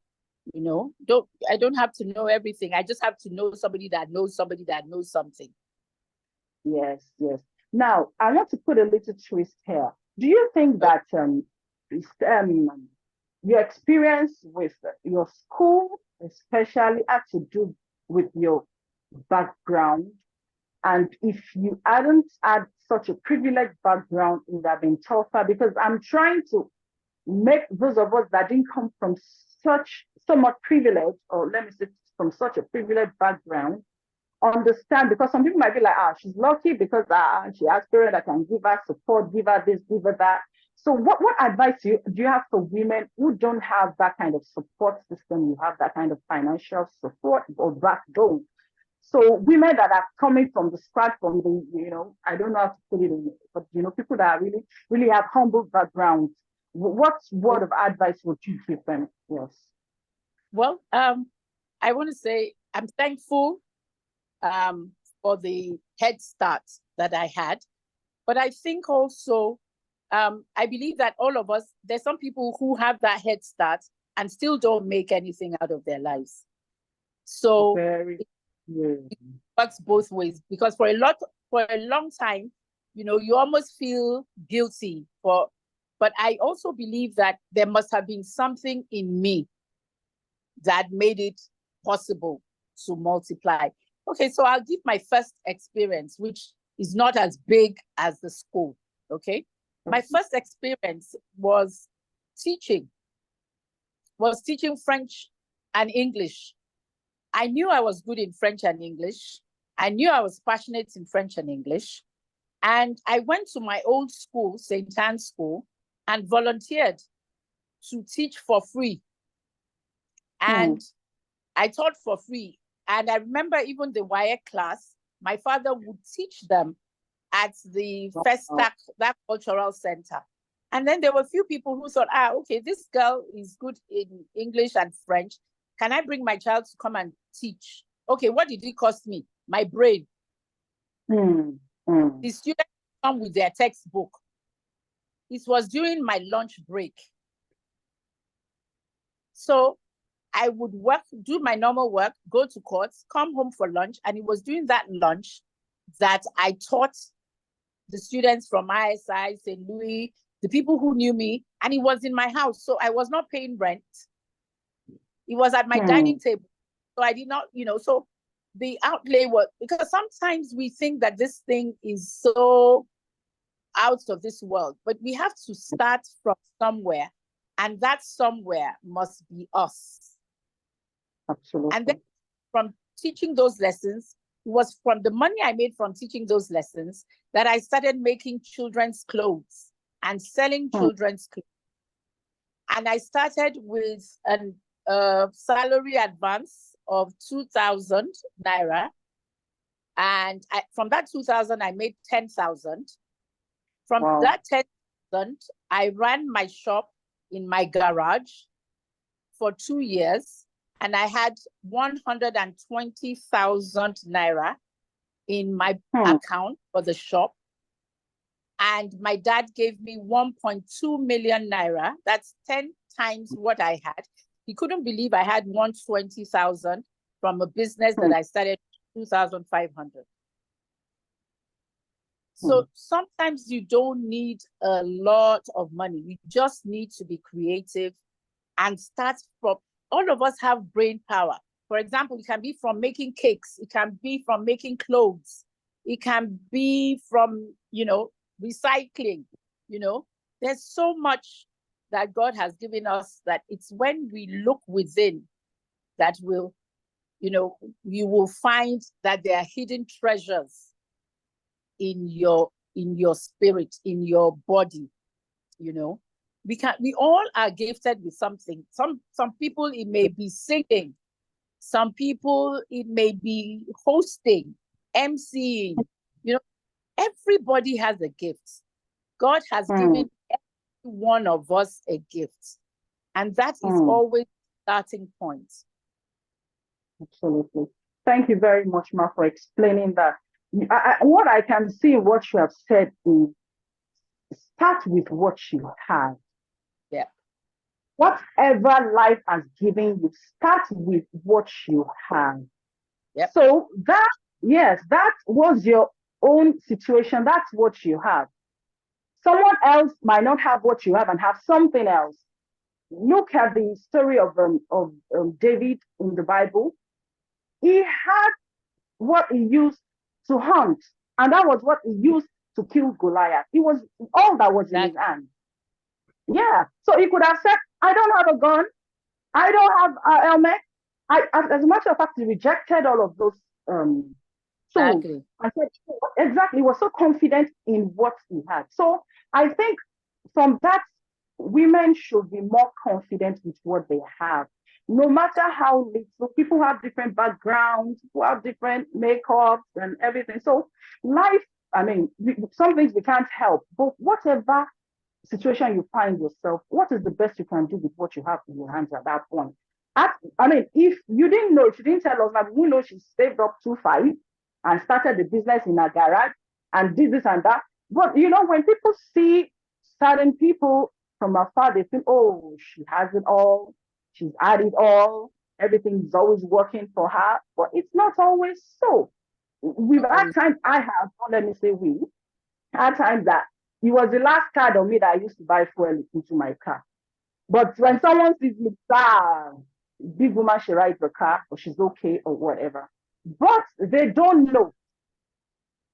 I don't have to know everything. I just have to know somebody that knows somebody that knows something. Yes, yes. Now, I want to put a little twist here. Do you think Oh, that your experience with your school, especially, had to do with your background? And if you hadn't had such a privileged background, it would have been tougher because I'm trying to make those of us that didn't come from such so much privilege, or let me say from such a privileged background, understand because some people might be like, she's lucky because she has parents that can give her support, give her this, give her that. So what advice do you have for women who don't have that kind of support system, you have that kind of financial support or backbone? So women that are coming from the scratch, from the, I don't know how to put it in, but people that are really, really have humble backgrounds, what word of advice would you give them? Yes. well, I want to say I'm thankful um, for the head start that I had. But I think also, I believe that all of us, there's some people who have that head start and still don't make anything out of their lives. So Very, yeah. it works both ways because for a long time, you almost feel guilty but I also believe that there must have been something in me that made it possible to multiply. Okay, so I'll give my first experience, which is not as big as the school. Okay. My first experience teaching, was teaching French and English. I knew I was good in French and English. I knew I was passionate in French and English. And I went to my old school, St. Anne's School, and volunteered to teach for free. And I taught for free. And I remember even the wire class, my father would teach them at the Festac, that cultural center. And then there were a few people who thought, okay, this girl is good in English and French. Can I bring my child to come and teach? Okay, what did it cost me? My brain. The students come with their textbook. It was during my lunch break. So I would do my normal work, go to courts, come home for lunch. And it was during that lunch that I taught the students from ISI, St. Louis, the people who knew me, and it was in my house. So I was not paying rent. It was at my dining table. So I did not, so the outlay was, because sometimes we think that this thing is so out of this world, but we have to start from somewhere, and that somewhere must be us. Absolutely. And then from teaching those lessons, it was from the money I made from teaching those lessons that I started making children's clothes and selling children's clothes. And I started with a salary advance of 2,000 naira. And from that 2,000, I made 10,000. From that 10,000, I ran my shop in my garage for 2 years. And I had 120,000 naira in my account for the shop. And my dad gave me 1.2 million naira. That's 10 times what I had. He couldn't believe I had 120,000 from a business that I started 2,500. So sometimes you don't need a lot of money. You just need to be creative and start from, all of us have brain power. For example, it can be from making cakes. It can be from making clothes. It can be from, recycling. There's so much that God has given us, that it's when we look within that will, you will find that there are hidden treasures in your spirit, in your body. We all are gifted with something. Some people, it may be singing. Some people, it may be hosting, emceeing. Everybody has a gift. God has given every one of us a gift. And that is always the starting point. Absolutely. Thank you very much, Ma, for explaining that. What I can see in what you have said is start with what you have. Yeah. Whatever life has given you, start with what you have. Yep. So that was your own situation. That's what you have. Someone else might not have what you have and have something else. Look at the story of David in the Bible. He had what he used to hunt, and that was what he used to kill Goliath. It was all that was in his hand. Yeah. So he could have said, I don't have a gun. I don't have a helmet. As a matter of fact, he rejected all of those tools. Exactly. I said, exactly. He was so confident in what he had. So I think from that, women should be more confident with what they have. No matter how little, people have different backgrounds, people have different makeups and everything. So life, some things we can't help, but whatever situation you find yourself, what is the best you can do with what you have in your hands at that point? If you didn't know, if you didn't tell us, now we know she saved up 2.5 and started the business in a garage and did this and that. But when people see certain people from afar, they think, oh, she has it all, she's had it all, everything is always working for her. But it's not always so. We've had times, let me say we, had times that it was the last card on me that I used to buy fuel into my car. But when someone sees me, big woman, she rides the car, or she's okay, or whatever. But they don't know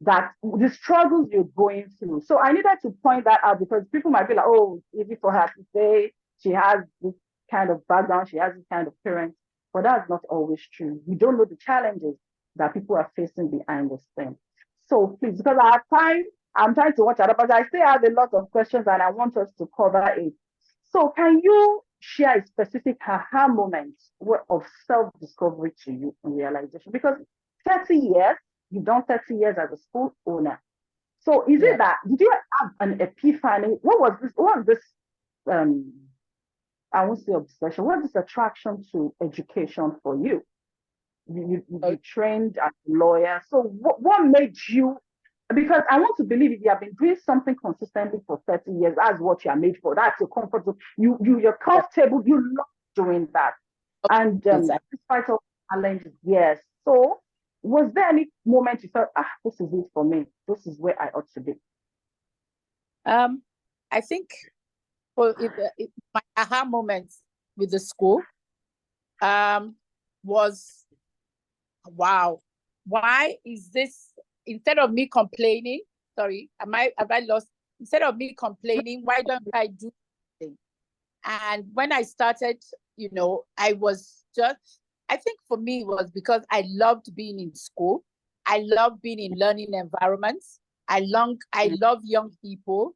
that the struggles you're going through. So I needed to point that out because people might be like, oh, easy for her to say she has this kind of background, she has this kind of parents. But that's not always true. You don't know the challenges that people are facing behind the scenes. So please, because I have time, I'm trying to watch out, but I still have a lot of questions and I want us to cover it. So can you share a specific aha moment of self-discovery to you and realization? Because 30 years, you've done 30 years as a school owner. So is it that, did you have an epiphany? What was this, I won't say obsession, what is this attraction to education for you? You trained as a lawyer. So what made you, because I want to believe if you have been doing something consistently for 30 years, that's what you are made for. That's your comfort zone. You're comfortable. You love doing that. And despite all challenges, yes. So was there any moment you felt, this is it for me. This is where I ought to be? I think for my aha moment with the school was, wow, why is this, instead of me complaining, have I lost? Instead of me complaining, why don't I do something? And when I started, I was just, I think for me it was because I loved being in school. I love being in learning environments. I love young people.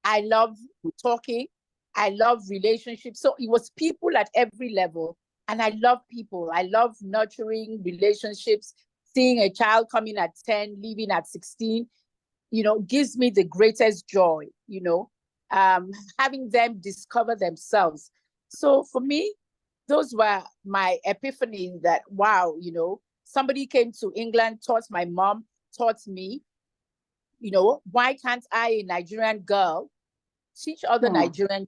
I love talking. I love relationships. So it was people at every level. And I love people. I love nurturing relationships. Seeing a child coming at 10, leaving at 16, gives me the greatest joy, having them discover themselves. So for me, those were my epiphanies that, wow, somebody came to England, taught my mom, taught me, why can't I, a Nigerian girl, teach other Nigerian children?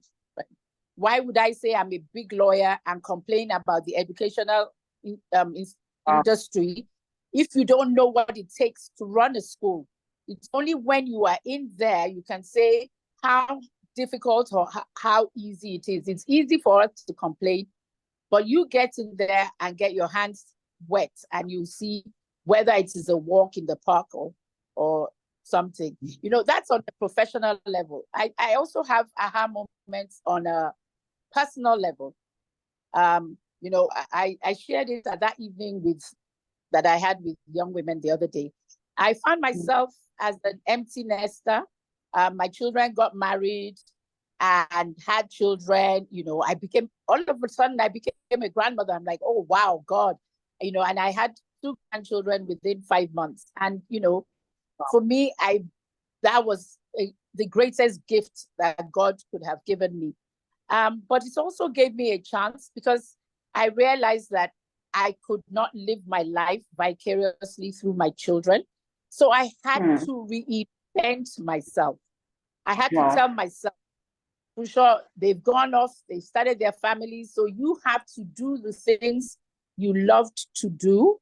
Why would I say I'm a big lawyer and complain about the educational industry if you don't know what it takes to run a school? It's only when you are in there you can say how difficult or how easy it is. It's easy for us to complain, but you get in there and get your hands wet and you see whether it is a walk in the park or something. You know, that's on a professional level. I also have aha moments on a personal level. You know, I shared it at that evening that I had with young women the other day. I found myself as an empty nester. My children got married and had children. You know, all of a sudden I became a grandmother. I'm like, oh wow, God, you know, and I had 2 grandchildren within 5 months. And you know, for me, that was the greatest gift that God could have given me. But it also gave me a chance because I realized that I could not live my life vicariously through my children. So I had to reinvent myself. I had to tell myself, for sure, they've gone off, they've started their families. So you have to do the things you loved to do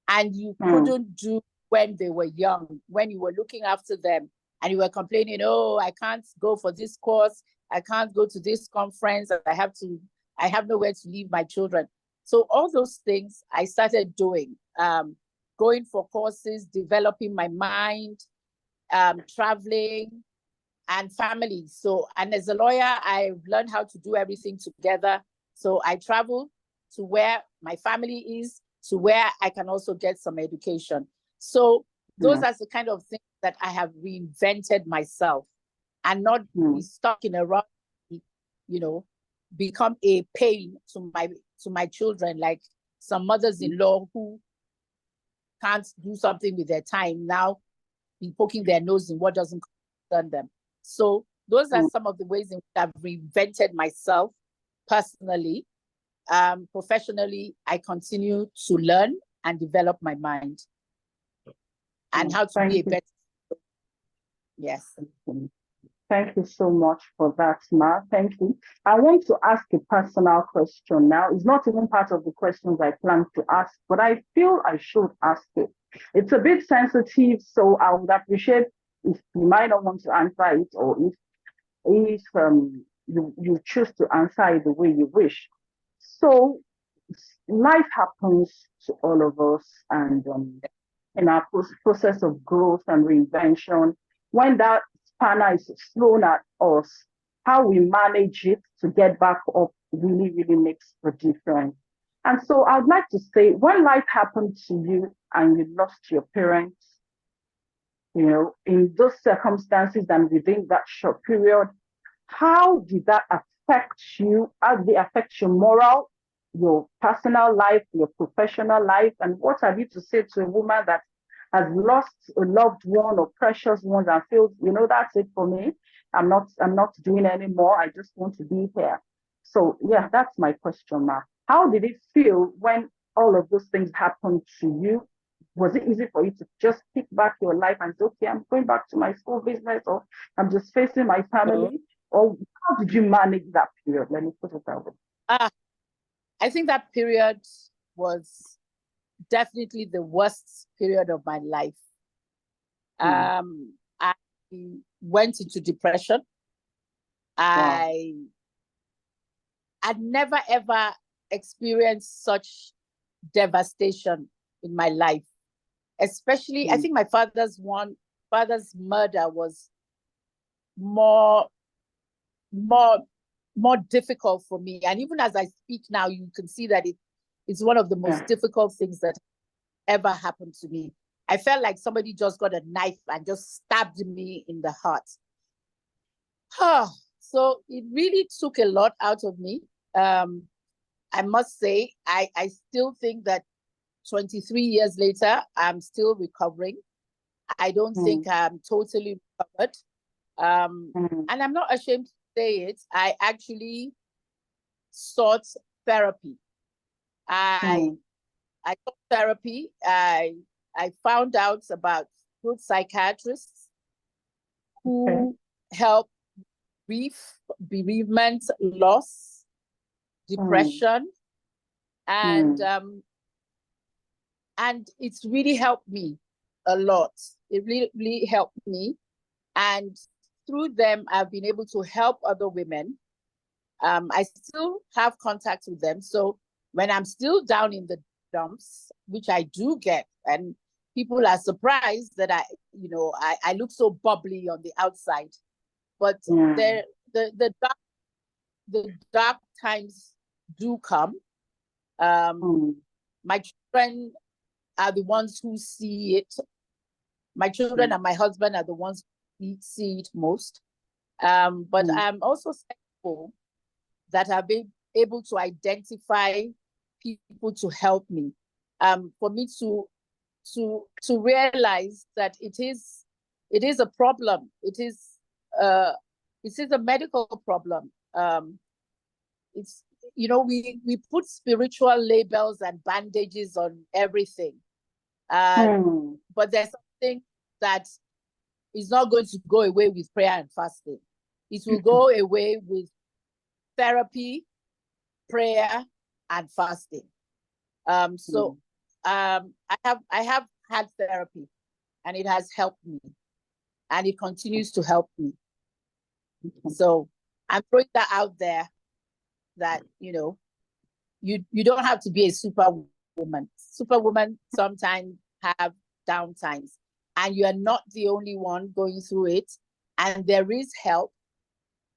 and you couldn't do when they were young, when you were looking after them and you were complaining, oh, I can't go for this course, I can't go to this conference, I have nowhere to leave my children. So all those things I started doing, going for courses, developing my mind, traveling, and family. So, and as a lawyer, I learned how to do everything together. So I travel to where my family is, to where I can also get some education. So those are the kind of things that I have reinvented myself and not be stuck in a rut, you know, become a pain to my children, like some mothers-in-law who can't do something with their time now be poking their nose in what doesn't concern them. So those are some of the ways in which I've reinvented myself personally. Professionally, I continue to learn and develop my mind and how to be a better. Yes. Thank you so much for that, Ma. Thank you. I want to ask a personal question now. It's not even part of the questions I plan to ask, but I feel I should ask it. It's a bit sensitive, so I would appreciate if you might not want to answer it, or if you choose to answer it the way you wish. So life happens to all of us, and in our process of growth and reinvention, when that spanner is thrown at us, how we manage it to get back up really, really makes a difference. And so I'd like to say, when life happened to you and you lost your parents, you know, in those circumstances and within that short period, how did that affect you? How did it affect your moral, your personal life, your professional life? And what have you to say to a woman that has lost a loved one or precious ones and feels, you know, that's it for me. I'm not doing anymore. I just want to be here. So yeah, that's my question, Mark. How did it feel when all of those things happened to you? Was it easy for you to just pick back your life and say, okay, I'm going back to my school business, or I'm just facing my family? Or how did you manage that period? Let me put it that way. I think that period was definitely the worst period of my life. I went into depression. I had never ever experienced such devastation in my life. Especially, I think my father's murder was more difficult for me. And even as I speak now, you can see that it's one of the most difficult things that ever happened to me. I felt like somebody just got a knife and just stabbed me in the heart. So it really took a lot out of me. I must say, I still think that 23 years later, I'm still recovering. I don't think I'm totally recovered. And I'm not ashamed to say it. I actually sought therapy. I sought therapy. I found out about good psychiatrists who help bereavement, loss, depression, and it's really helped me a lot. It really, really helped me. And through them, I've been able to help other women. I still have contact with them. So when I'm still down in the dumps, which I do get, and people are surprised that I look so bubbly on the outside, but the dark times do come. My children are the ones who see it. My children and my husband are the ones who see it most. But I'm also thankful that I've been able to identify people to help me. For me to realize that it is a problem. It is a medical problem. It's, we put spiritual labels and bandages on everything. But there's something that is not going to go away with prayer and fasting. It will go away with therapy, prayer, and fasting. I have had therapy, and it has helped me, and it continues to help me. So I'm throwing that out there, that you don't have to be a superwoman. Superwoman sometimes have down times, and you are not the only one going through it. And there is help,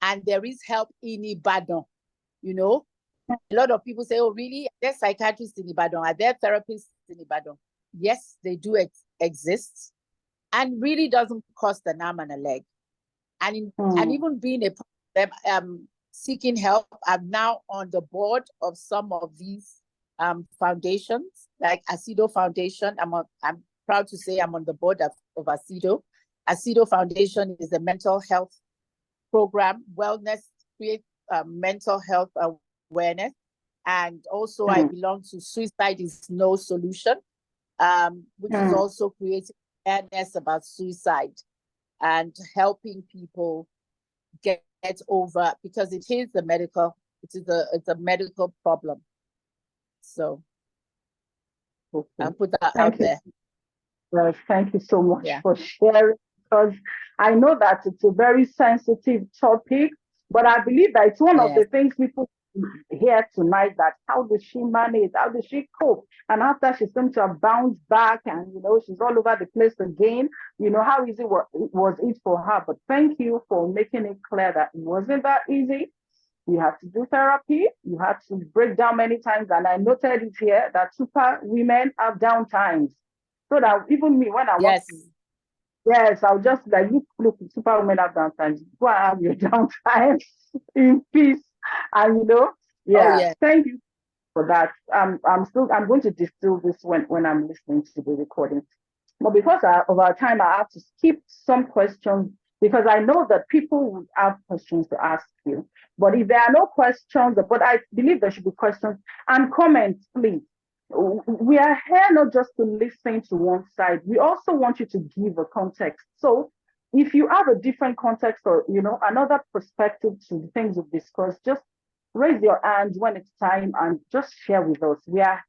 and there is help in Ibadan. A lot of people say, "Oh, really? Are there psychiatrists in Ibadan? Are there therapists in Ibadan?" Yes, they do exist, and really doesn't cost an arm and a leg. And even being seeking help, I'm now on the board of some of these foundations, like Asido Foundation. I'm proud to say I'm on the board of Asido. Asido Foundation is a mental health program, wellness, create mental health awareness. And also I belong to Suicide is No Solution, which is also creating awareness about suicide and helping people get over, because it's a medical problem. So I'll put that out there. Well, thank you so much for sharing, because I know that it's a very sensitive topic, but I believe that it's one of the things people hear tonight, that how does she manage, how does she cope, and after she's going to bounce back, and she's all over the place again, how easy was it for her. But thank you for making it clear that it wasn't that easy. You have to do therapy, you have to break down many times, and I noted it here that super women have down times. So that even me, when I want to, I'll just like, look, super women have down times. Go and have your down times in peace. And thank you for that. I'm going to distill this when I'm listening to the recording. But because of our time, I have to skip some questions, because I know that people would have questions to ask you. But if there are no questions, but I believe there should be questions and comments, please. We are here not just to listen to one side. We also want you to give a context. So if you have a different context, or another perspective to the things we've discussed, just raise your hand when it's time and just share with us. We are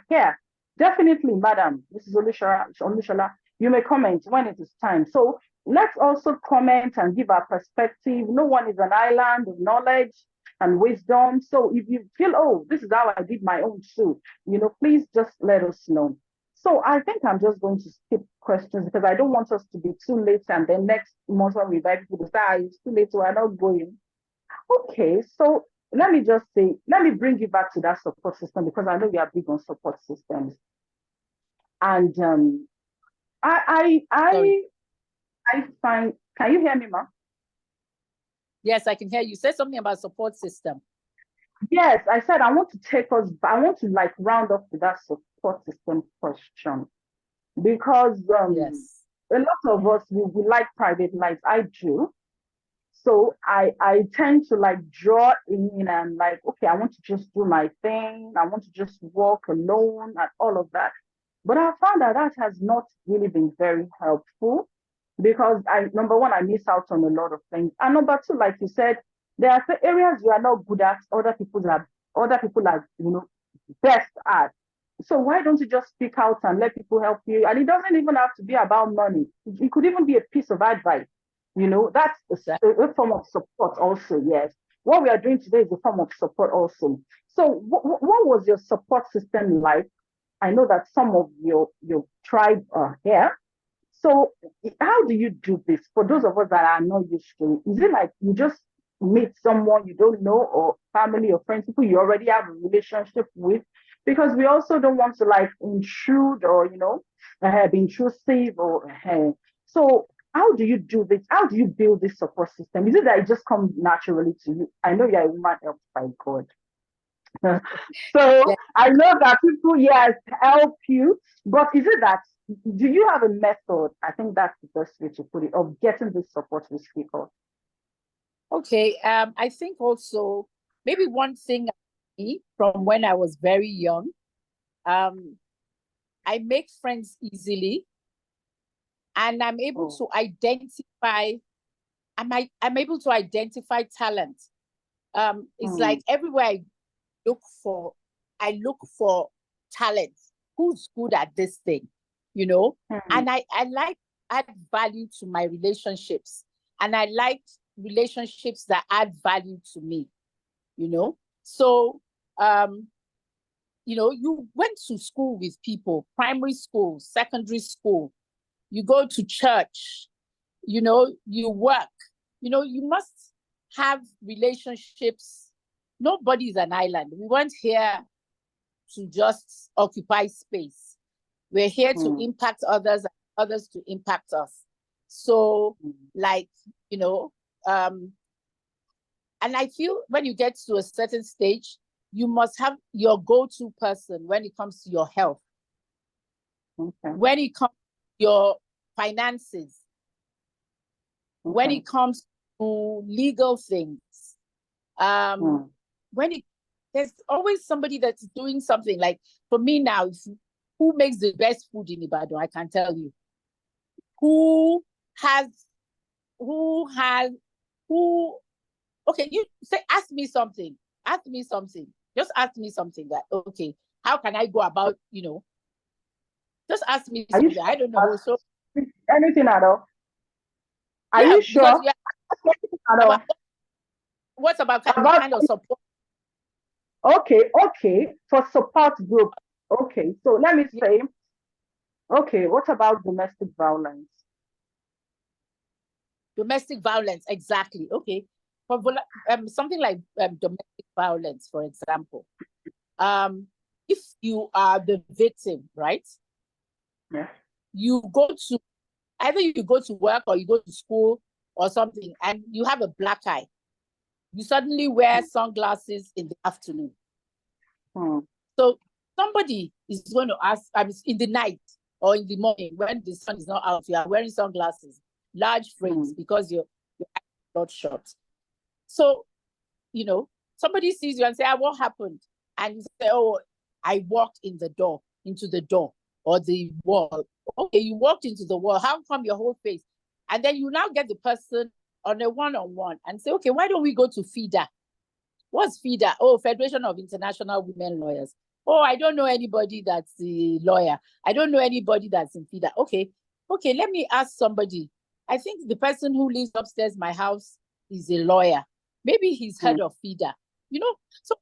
here. Definitely, Madam Mrs. Olushola, you may comment when it is time. So let's also comment and give our perspective. No one is an island of knowledge and wisdom. So if you feel, oh, this is how I did my own too, please just let us know. So I think I'm just going to skip questions, because I don't want us to be too late, and then next month when we invite people to say, it's too late, so we're not going. Okay, so let me bring you back to that support system, because I know we are big on support systems. And I find, can you hear me, Ma? Yes, I can hear you. Say something about support system. Yes, I said I want to like round up with that support system question, because a lot of us, we like private lives. I do. So I tend to like draw in and like, okay, I want to just do my thing. I want to just walk alone and all of that. But I found that has not really been very helpful, because number one, I miss out on a lot of things. And number two, like you said, there are areas you are not good at, other people are best at. So why don't you just speak out and let people help you? And it doesn't even have to be about money. It could even be a piece of advice. That's a form of support also, yes. What we are doing today is a form of support also. So what was your support system like? I know that some of your tribe are here. So how do you do this? For those of us that are not used to it, is it like you just meet someone you don't know, or family or friends, people you already have a relationship with? Because we also don't want to like intrude or, be intrusive or so how do you do this? How do you build this support system? Is it that it just comes naturally to you? I know you're a woman helped by God. So Yeah. I know that people, yes, help you, but is it that, do you have a method? I think that's the best way to put it, of getting this support with people. Okay. I think also maybe one thing from when I was very young, I make friends easily, and I'm able Oh. to identify. I'm able to identify talent. It's Hmm. like everywhere look for, I look for talent. Who's good at this thing, Hmm. And I like add value to my relationships, and I like relationships that add value to me, So, you went to school with people, primary school, secondary school, you go to church, you work, you must have relationships. Nobody's an island. We weren't here to just occupy space. We're here to Hmm. impact others and others to impact us. So, Hmm. like, um, and I feel when you get to a certain stage, you must have your go-to person when it comes to your health, Okay. when it comes to your finances, when Okay. it comes to legal things, Hmm. when it there's always somebody that's doing something. Like for me now, who makes the best food in Ibadan? I can tell you. Who has who has who okay, you say ask me something. Ask me something. Just ask me something that okay, how can I go about, just ask me Are you something. sure? I don't know. So Anything at all? Are yeah, you because sure? yeah, Anything at about all? what's about the About kind of support. okay, okay, for support group. Okay, so let me Yeah, say, okay, what about domestic violence? domestic violence, exactly. Okay. For something like domestic violence, for example, if you are the victim, right? Yeah. You go to either you go to work or you go to school or something, and you have a black eye. You suddenly wear sunglasses in the afternoon. Hmm. So somebody is going to ask, I mean, in the night or in the morning when the sun is not out, you are wearing sunglasses, large frames, Hmm. because your eyes are bloodshot. So, somebody sees you and say, what happened? And you say, oh, I walked into the door or the wall. Okay, you walked into the wall. How come your whole face? And then you now get the person on a one-on-one and say, okay, why don't we go to FIDA? What's FIDA? Oh, Federation of International Women Lawyers. Oh, I don't know anybody that's a lawyer. I don't know anybody that's in FIDA. Okay, let me ask somebody. I think the person who lives upstairs my house is a lawyer. Maybe he's Hmm. head of FIDA. So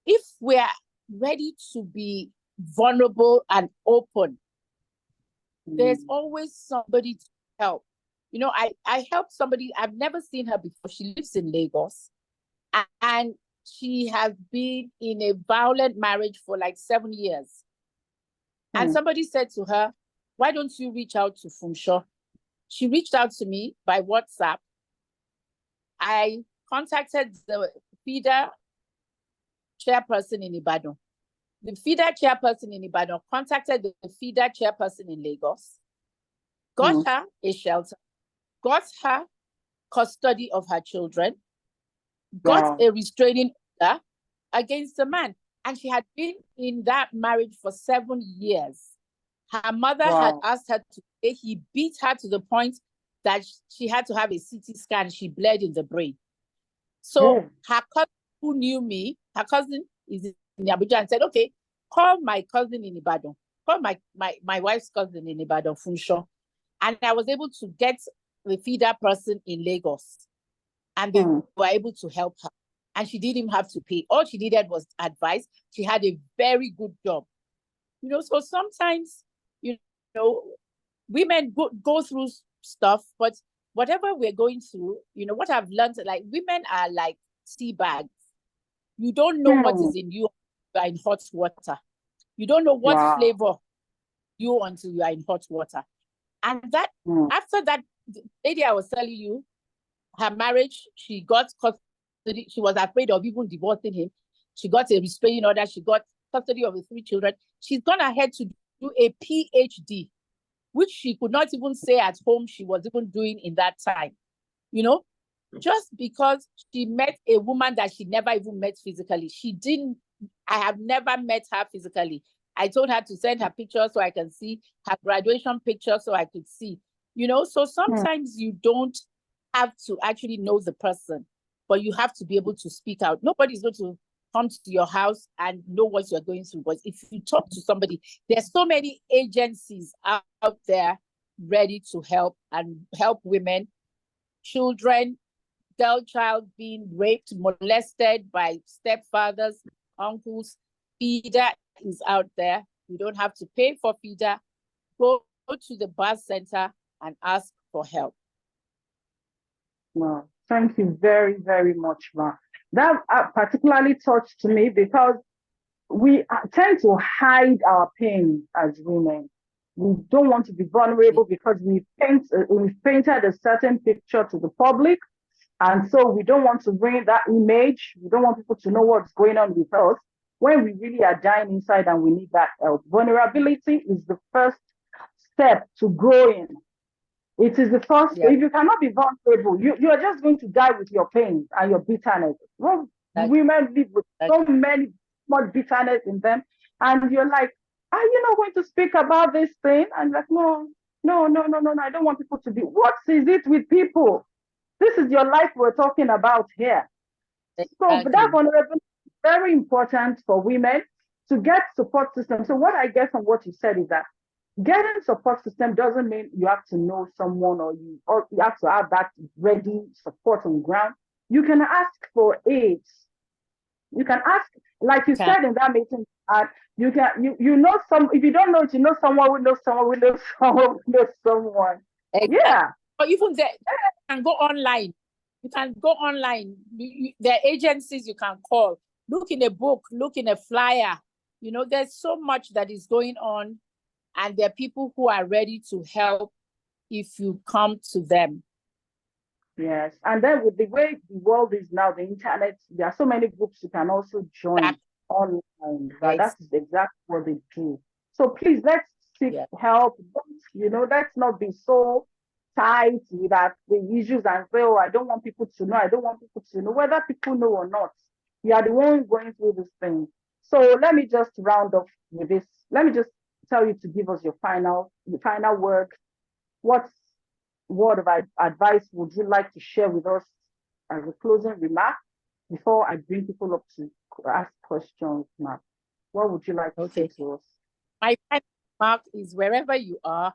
if we're ready to be vulnerable and open, there's Hmm. always somebody to help. I helped somebody, I've never seen her before. She lives in Lagos, and she has been in a violent marriage for like 7 years. And Hmm. somebody said to her, why don't you reach out to Funso? She reached out to me by WhatsApp. I contacted the FIDA chairperson in Ibadan. The FIDA chairperson in Ibadan contacted the FIDA chairperson in Lagos, got Hmm. her a shelter, got her custody of her children, got Wow. a restraining order against the man. And she had been in that marriage for 7 years. Her mother had Wow. asked her to pay. He beat her to the point that she had to have a CT scan. She bled in the brain. So Hey. her cousin who knew me, her cousin is in Abuja, and said, okay, call my cousin in Ibadan. Call my wife's cousin in Ibadan, Funso. And I was able to get the feeder person in Lagos, and they Hmm. were able to help her. And she didn't have to pay. All she needed was advice. She had a very good job. So sometimes, you know, women go through stuff, but whatever we're going through, what I've learned, like women are like tea bags. You don't know what is in you in hot water. You don't know what flavor you until you are in hot water. And that after that lady I was telling you, her marriage, she got custody. She was afraid of even divorcing him. She got a restraining order. She got custody of the 3 children. She's gone ahead to do a PhD, which she could not even say at home she was even doing in that time, just because she met a woman that she never even met physically. I have never met her physically. I told her to send her picture so I can see her graduation picture so I could see, so sometimes you don't have to actually know the person, but you have to be able to speak out. Nobody's going to come to your house and know what you're going through. But if you talk to somebody, there's so many agencies out there ready to help and help women, children, girl child being raped, molested by stepfathers, uncles. Feeder is out there. You don't have to pay for feeder. Go to the birth center and ask for help. Wow. Thank you very, very much, Ma. That particularly touched me because we tend to hide our pain as women. We don't want to be vulnerable because we've painted a certain picture to the public. And so we don't want to bring that image. We don't want people to know what's going on with us when we really are dying inside and we need that help. Vulnerability is the first step to growing. It is the first. If you cannot be vulnerable, you are just going to die with your pain and your bitterness. Well, women live with so much bitterness in them, and you're like, are you not going to speak about this thing? And like, no, I don't want people to be. What is it with people? This is your life we're talking about here. So that vulnerability is very important for women to get support system. So what I get from what you said is that getting support system doesn't mean you have to know someone or you have to have that ready support on ground. You can ask for aid. You can ask, like you said in that meeting, you know some. If you don't know it, you know someone who knows someone who knows someone who knows someone. Exactly. Yeah. Or even there, you can go online. You can go online. There are agencies you can call. Look in a book. Look in a flyer. There's so much that is going on. And there are people who are ready to help if you come to them. Yes. And then with the way the world is now, the internet, there are so many groups you can also join online. That's exactly what they do. So please, let's seek help. Let's not be so tight with the issues and say, oh, I don't want people to know. I don't want people to know. Whether people know or not, you are the one going through this thing. So let me just round off with this. Let me just tell you to give us your final word. What word of advice would you like to share with us as a closing remark before I bring people up to ask questions, Mark? What would you like to say to us? My final remark is wherever you are,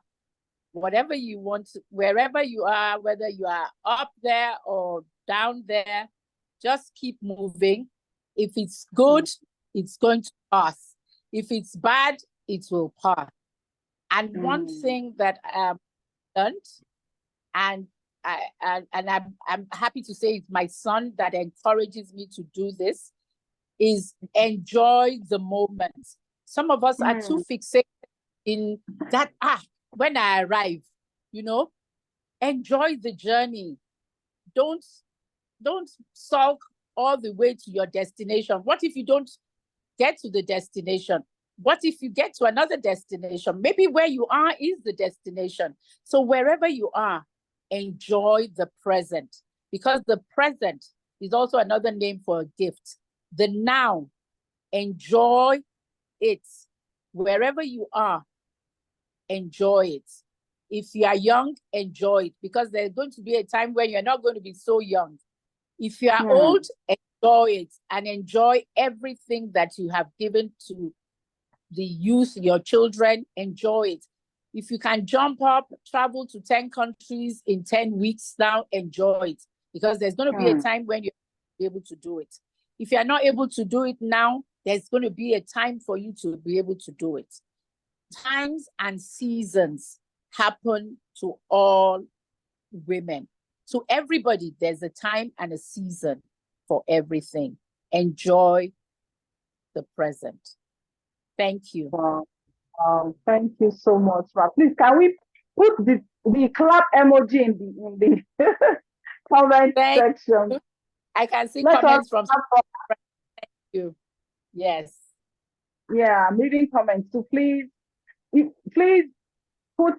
whatever you want to, wherever you are, whether you are up there or down there, just keep moving. If it's good, it's going to pass. If it's bad, it will pass. And one thing that I've learned, and I'm happy to say it's my son that encourages me to do this, is enjoy the moment. Some of us are too fixated in that, when I arrive, enjoy the journey. Don't sulk all the way to your destination. What if you don't get to the destination? What if you get to another destination? Maybe where you are is the destination. So wherever you are, enjoy the present, because the present is also another name for a gift. The now, enjoy it. Wherever you are, enjoy it. If you are young, enjoy it, because there's going to be a time when you're not going to be so young. If you are old, enjoy it, and enjoy everything that you have given to the youth, your children. Enjoy it. If you can jump up, travel to 10 countries in 10 weeks now, enjoy it, because there's going to be a time when you'll be able to do it. If you're not able to do it now, there's going to be a time for you to be able to do it. times and seasons happen to all women. To everybody, there's a time and a season for everything. Enjoy the present. Thank you. Wow. Thank you so much, Ma. Please, can we put the clap emoji in the comment section? I can see Let comments from thank you. Yes. Yeah, I'm reading comments. So please put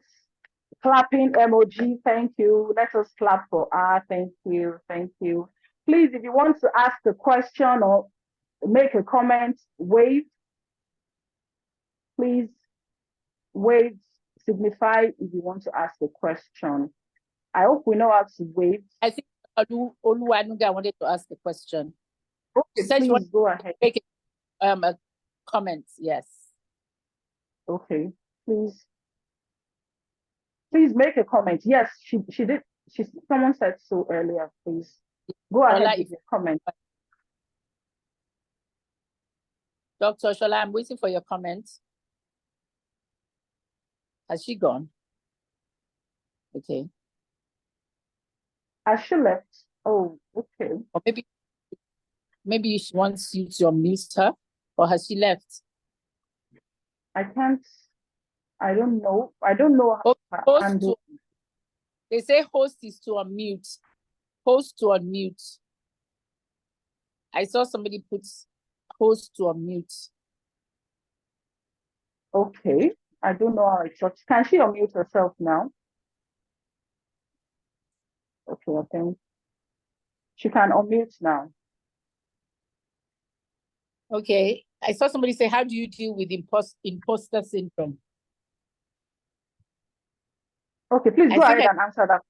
clapping emoji. Thank you. Let us clap for her. Thank you. Thank you. Please, if you want to ask a question or make a comment, wave. Please wave, signify if you want to ask a question. I hope we know how to wave. I think Oluwanuga wanted to ask a question. Okay, please go ahead. Make a comment, yes. Okay, please make a comment. Yes, she did. Someone said so earlier. Please go ahead with your comment. Dr. Shola, I'm waiting for your comment. Has she gone? Okay. Has she left? Oh, okay. Or maybe she wants you to unmute her, or has she left? I don't know. I don't know. They say host is to unmute. Host to unmute. I saw somebody put host to unmute. Okay. I don't know how it works. Can she unmute herself now? Okay, I think she can unmute now. Okay. I saw somebody say, how do you deal with imposter syndrome? Okay, please go ahead and answer that.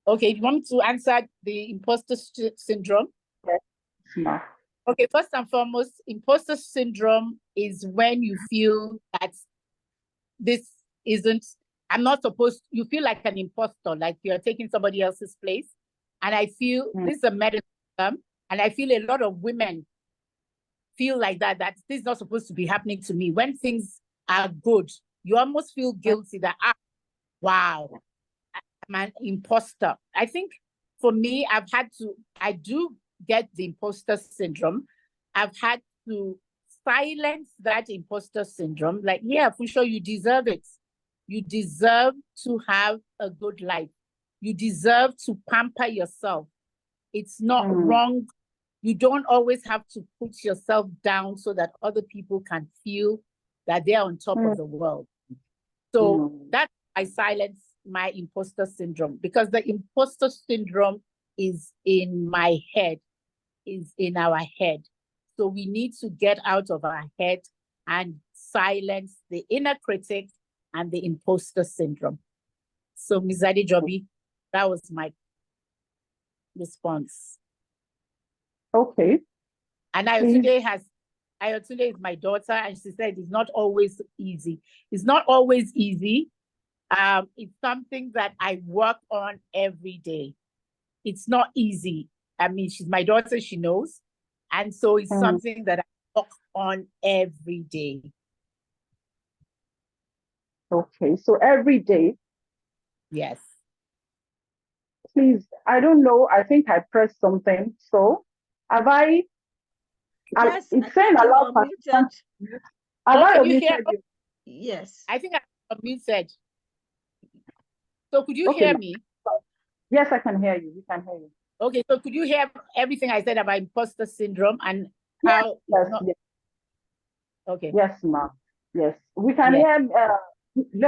Okay, you want me to answer the imposter syndrome? Yes, ma'am. Okay, first and foremost, imposter syndrome is when you feel that I'm not supposed, you feel like an imposter, like you're taking somebody else's place. And I feel this is a medical term, and I feel a lot of women feel like that this is not supposed to be happening to me. When things are good, you almost feel guilty that, wow, I'm an imposter. I think for me, I do get the imposter syndrome. I've had to silence that imposter syndrome. Like, yeah, for sure, you deserve it. You deserve to have a good life. You deserve to pamper yourself. It's not wrong. You don't always have to put yourself down so that other people can feel that they're on top of the world. So that's why I silence my imposter syndrome, because the imposter syndrome is in my head, is in our head. So we need to get out of our head and silence the inner critic and the imposter syndrome. So Ms. Adejobi, that was my response. Okay. And Ayotunde is my daughter, and she said it's not always easy. It's not always easy. It's something that I work on every day. It's not easy. I mean, she's my daughter, she knows. And so it's something that I work on every day. Okay, so every day. Yes. Please, I don't know. I think I pressed something. So have I? Yes, it's saying a lot. Have I unmuted you? Yes. I think I unmuted. So could you hear me? Yes, I can hear you. We can hear you. Okay, so could you hear everything I said about imposter syndrome and how? Yes. Okay. Yes, ma'am. Yes, we can hear.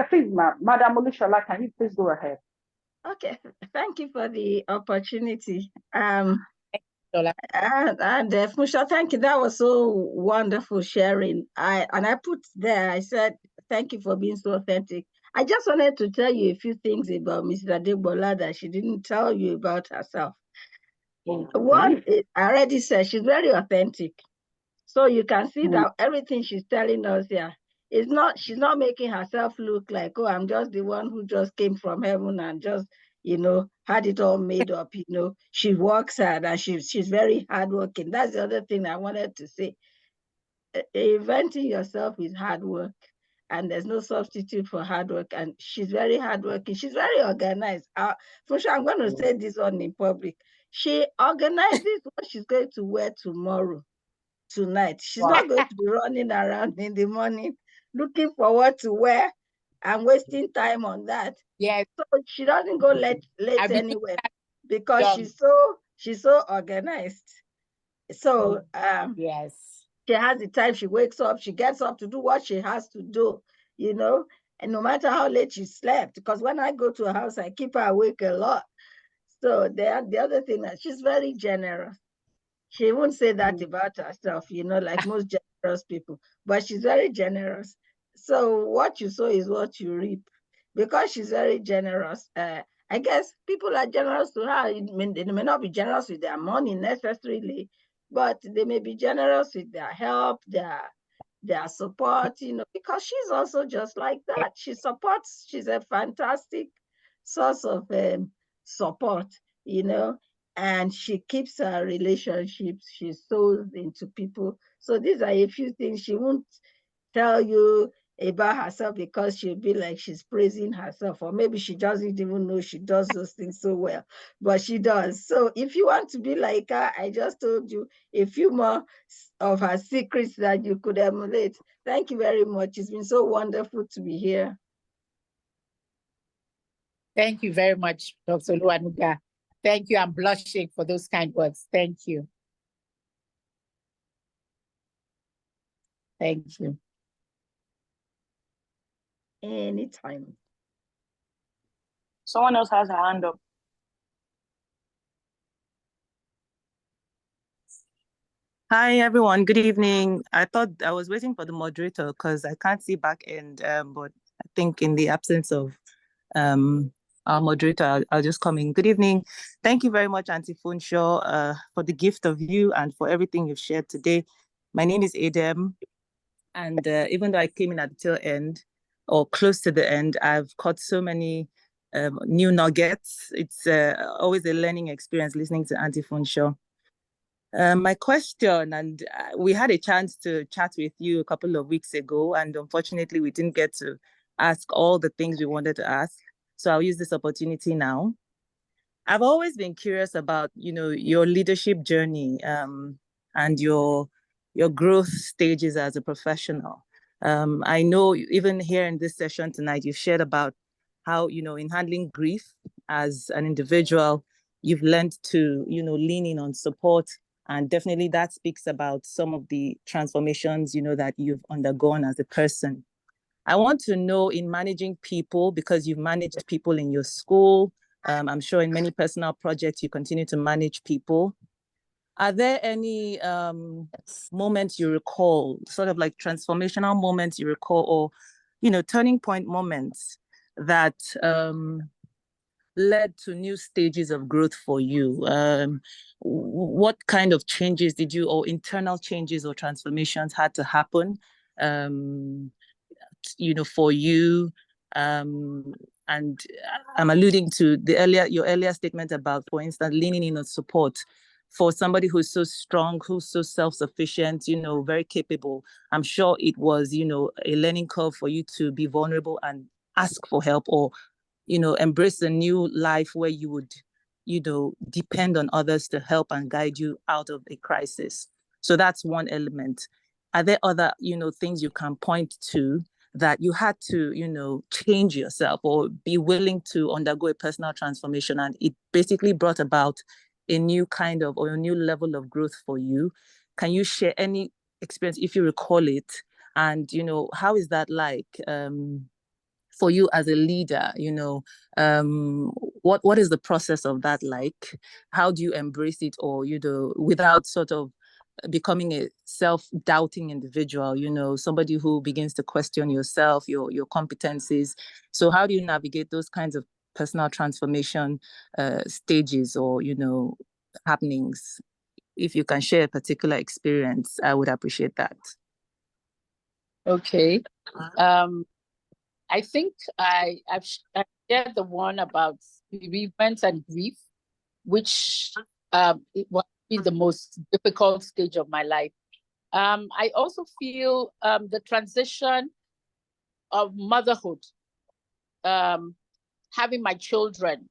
Please, ma'am. Madam Olushola, can you please go ahead? Okay, thank you for the opportunity. And Funso, thank you. That was so wonderful sharing. I put there, I said, thank you for being so authentic. I just wanted to tell you a few things about Mrs. Adegbola that she didn't tell you about herself. One, I already said she's very authentic. So you can see that everything she's telling us here is not, she's not making herself look like, oh, I'm just the one who just came from heaven and just, had it all made up. She works hard and she's very hardworking. That's the other thing I wanted to say. Inventing yourself is hard work. and there's no substitute for hard work. And she's very hardworking. She's very organized. For sure, I'm going to say this on in public. She organizes what she's going to wear tomorrow, tonight. She's not going to be running around in the morning looking for what to wear and wasting time on that. Yes. So she doesn't go late anywhere because she's so organized. So yes, she has the time. She wakes up, she gets up to do what she has to do, you know, and no matter how late she slept, because when I go to her house, I keep her awake a lot. So the other thing that she's very generous. She won't say that about herself, you know, like most generous people, but she's very generous. So what you sow is what you reap. Because she's very generous, I guess people are generous to her. They may not be generous with their money necessarily, but they may be generous with their help, their support, you know, because she's also just like that. She supports, she's a fantastic source of support, you know, and she keeps her relationships, she sows into people. So these are a few things she won't tell you about herself because she'll be like she's praising herself, or maybe she doesn't even know she does those things so well, but she does. So if you want to be like her, I just told you a few more of her secrets that you could emulate. Thank you very much. It's been so wonderful to be here. Thank you very much, Dr. Oluwanuga. Thank you. I'm blushing for those kind words. Thank you. Thank you. Anytime. Someone else has a hand up. Hi, everyone. Good evening. I thought I was waiting for the moderator because I can't see back end, but I think in the absence of our moderator, I'll just come in. Good evening. Thank you very much, Auntie Funso, for the gift of you and for everything you've shared today. My name is Adem, and even though I came in at the tail end or close to the end, I've caught so many new nuggets. It's always a learning experience listening to Auntie Funso. My question, and we had a chance to chat with you a couple of weeks ago, and unfortunately we didn't get to ask all the things we wanted to ask. So I'll use this opportunity now. I've always been curious about, you know, your leadership journey and your growth stages as a professional. I know even here in this session tonight, you've shared about how, you know, in handling grief as an individual, you've learned to, you know, lean in on support. And definitely that speaks about some of the transformations, you know, that you've undergone as a person. I want to know, in managing people, because you've managed people in your school, I'm sure in many personal projects, you continue to manage people. Are there any moments you recall, sort of like transformational moments you recall, or, you know, turning point moments that led to new stages of growth for you? What kind of changes did you, or internal changes or transformations had to happen, you know, for you? And I'm alluding to your earlier statement about, for instance, leaning in on support for somebody who's so strong, who's so self-sufficient, you know, very capable. I'm sure it was, you know, a learning curve for you to be vulnerable and ask for help, or, you know, embrace a new life where you would, you know, depend on others to help and guide you out of a crisis. So that's one element. Are there other, you know, things you can point to that you had to, you know, change yourself or be willing to undergo a personal transformation, and it basically brought about a new kind of, or a new level of growth for you? Can you share any experience, if you recall it? And, you know, how is that like for you as a leader? You know, what is the process of that like? How do you embrace it, or, you know, without sort of becoming a self-doubting individual, you know, somebody who begins to question yourself, your competencies? So how do you navigate those kinds of personal transformation stages, or, you know, happenings? If you can share a particular experience, I would appreciate that. Okay. I think I've shared the one about bereavement and grief, which it was the most difficult stage of my life. I also feel the transition of motherhood, having my children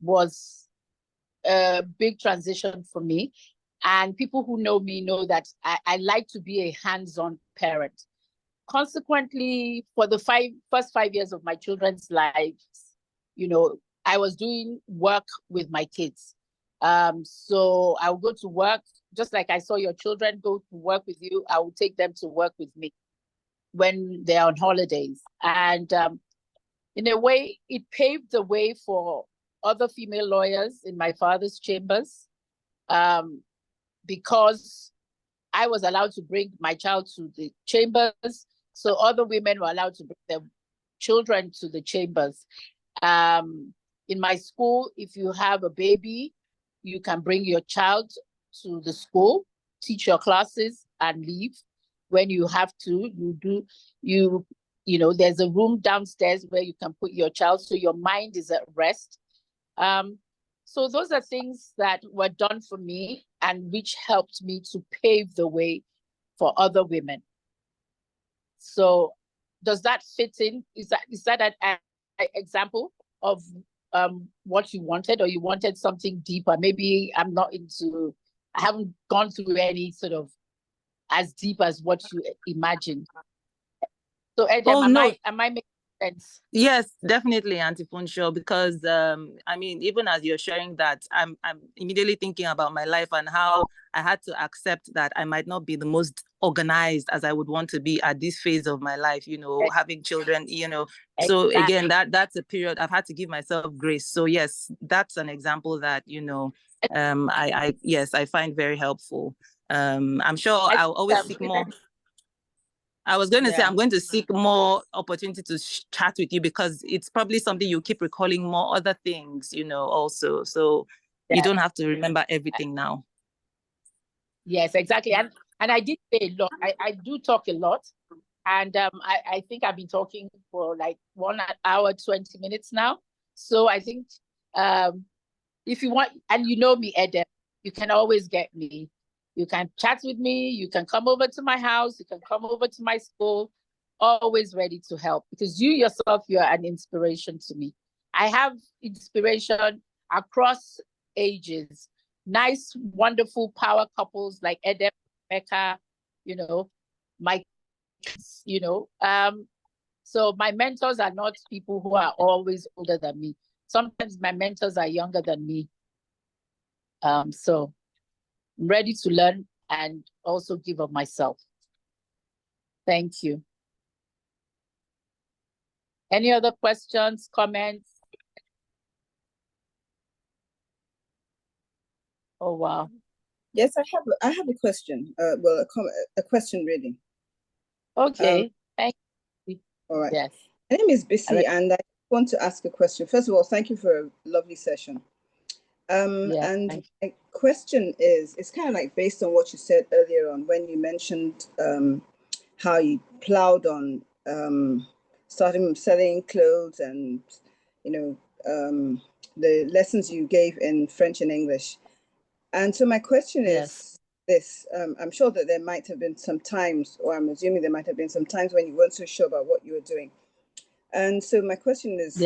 was a big transition for me. And people who know me know that I like to be a hands-on parent. Consequently, for the first 5 years of my children's lives, I was doing work with my kids. So I would go to work, just like I saw your children go to work with you, I would take them to work with me when they're on holidays. And in a way, it paved the way for other female lawyers in my father's chambers, because I was allowed to bring my child to the chambers. So other women were allowed to bring their children to the chambers. In my school, if you have a baby, you can bring your child to the school, teach your classes, and leave. When you have to, there's a room downstairs where you can put your child so your mind is at rest. So those are things that were done for me and which helped me to pave the way for other women. So does that fit in? Is that an example of what you wanted, or you wanted something deeper? Maybe I haven't gone through any sort of as deep as what you imagined. So Edem, am I making sense? Yes, definitely, Auntie Funso, because I mean, even as you're sharing that, I'm immediately thinking about my life and how I had to accept that I might not be the most organized as I would want to be at this phase of my life, having children, So Exactly. again, that's a period I've had to give myself grace. So yes, that's an example that, I find very helpful. I'm sure I'll always seek more. I was going to say, I'm going to seek more opportunity to chat with you, because it's probably something you keep recalling more other things, also. So you don't have to remember everything now. Yes, exactly. And I did say a lot. I do talk a lot. And I think I've been talking for like 1 hour, 20 minutes now. So I think if you want, and you know me, Edem, you can always get me. You can chat with me. You can come over to my house. You can come over to my school. Always ready to help, because you yourself, you're an inspiration to me. I have inspiration across ages. Nice, wonderful power couples like Edem, Becca, my so my mentors are not people who are always older than me. Sometimes my mentors are younger than me. So I'm ready to learn and also give of myself. Thank you. Any other questions, comments? Oh, wow. Yes, I have a question. A question really. Okay. Thank you. All right. Yes. My name is Bissy, and I want to ask a question. First of all, thank you for a lovely session. And my question is, it's kind of like based on what you said earlier on when you mentioned how you plowed on starting selling clothes and, the lessons you gave in French and English. And so my question is this, I'm sure that there might have been some times, or I'm assuming there might have been some times when you weren't so sure about what you were doing. And so my question is,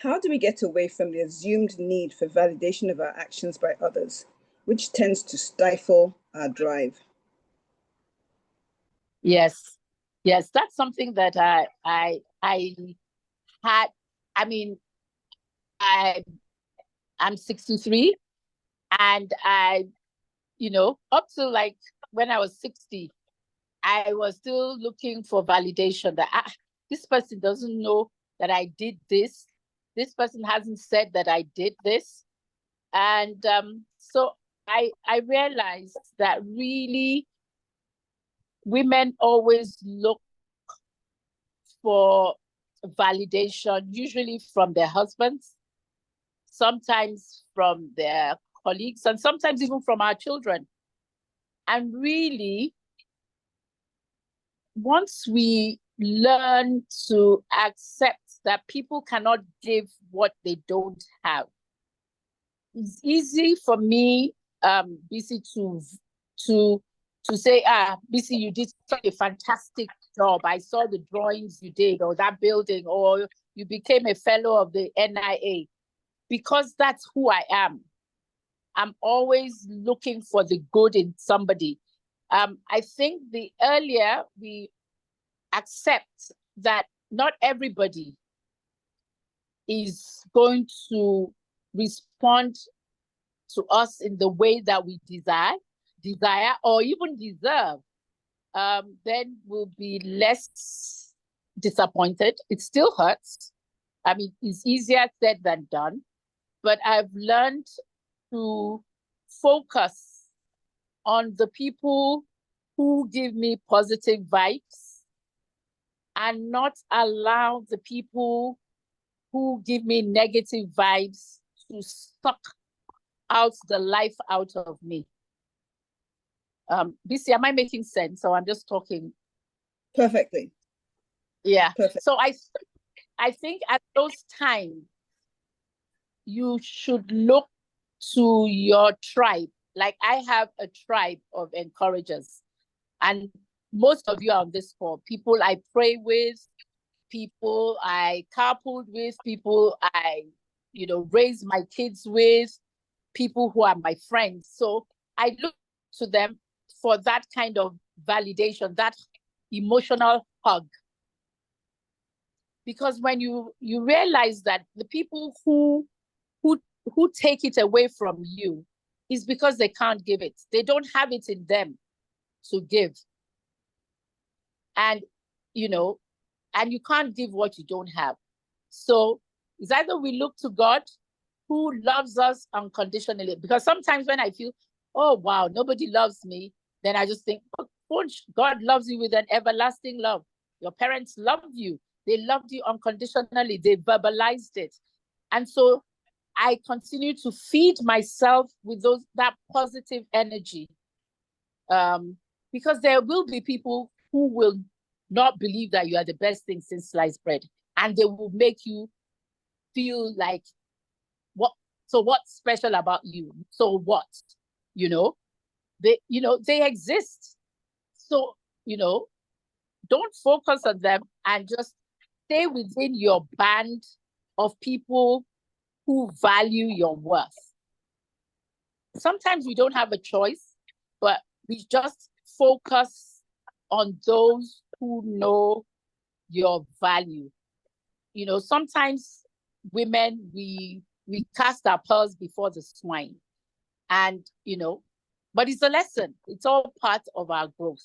how do we get away from the assumed need for validation of our actions by others, which tends to stifle our drive? Yes, that's something that I had. I mean, I'm 63, and up to like when I was 60, I was still looking for validation that this person doesn't know that I did this. This person hasn't said that I did this. And so I realized that really women always look for validation, usually from their husbands, sometimes from their colleagues, and sometimes even from our children. And really, once we learn to accept that people cannot give what they don't have, it's easy for me, Bisi, to say, Bisi, you did such a fantastic job, I saw the drawings you did, or that building, or you became a fellow of the NIA, because that's who I am. I'm always looking for the good in somebody. I think the earlier we accept that not everybody is going to respond to us in the way that we desire or even deserve, then we'll be less disappointed. It still hurts. I mean, it's easier said than done, but I've learned to focus on the people who give me positive vibes and not allow the people who give me negative vibes to suck out the life out of me. BC, am I making sense? So I'm just talking. Perfectly. Yeah. Perfect. So I think at those times, you should look to your tribe. Like I have a tribe of encouragers, and most of you are on this call. People I pray with, people I carpooled with, people I, raise my kids with, people who are my friends. So I look to them for that kind of validation, that emotional hug. Because when you realize that the people who take it away from you is because they can't give it. They don't have it in them to give. And, and you can't give what you don't have. So it's either we look to God, who loves us unconditionally. Because sometimes when I feel, oh, wow, nobody loves me, then I just think, oh, God loves you with an everlasting love. Your parents loved you. They loved you unconditionally. They verbalized it. And so I continue to feed myself with that positive energy, because there will be people who will not believe that you are the best thing since sliced bread, and they will make you feel like, what? So what's special about you? So what? They exist. So don't focus on them and just stay within your band of people who value your worth. Sometimes we don't have a choice, but we just focus on those who know your value. Sometimes women, we cast our pearls before the swine. And, but it's a lesson. It's all part of our growth.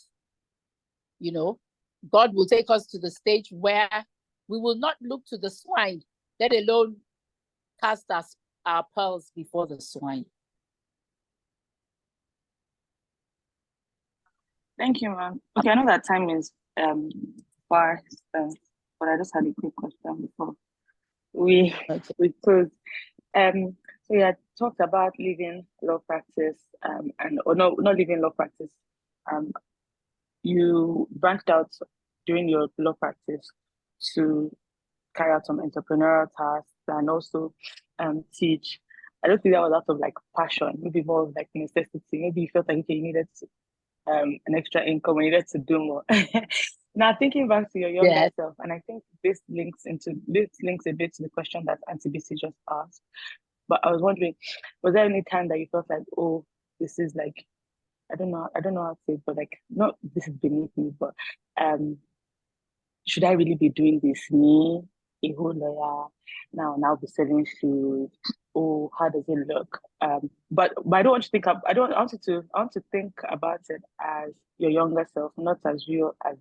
God will take us to the stage where we will not look to the swine, let alone cast our pearls before the swine. Thank you, ma'am. Okay, I know that time is far spent, but I just had a quick question before we close. So you had talked about living law practice, not living law practice. You branched out during your law practice to carry out some entrepreneurial tasks and also teach. I don't think that was out of like passion, maybe more of like necessity. Maybe you felt like, okay, you needed an extra income, you needed to do more. Now thinking back to your younger self, and I think this links a bit to the question that Auntie BC just asked. But I was wondering, was there any time that you felt like, oh, this is like, I don't know how to say it, but like, not this is beneath me, but should I really be doing this? Me, a whole lawyer, now be selling food. Oh, how does it look? But I don't want you to think I want to think about it as your younger self, not as you as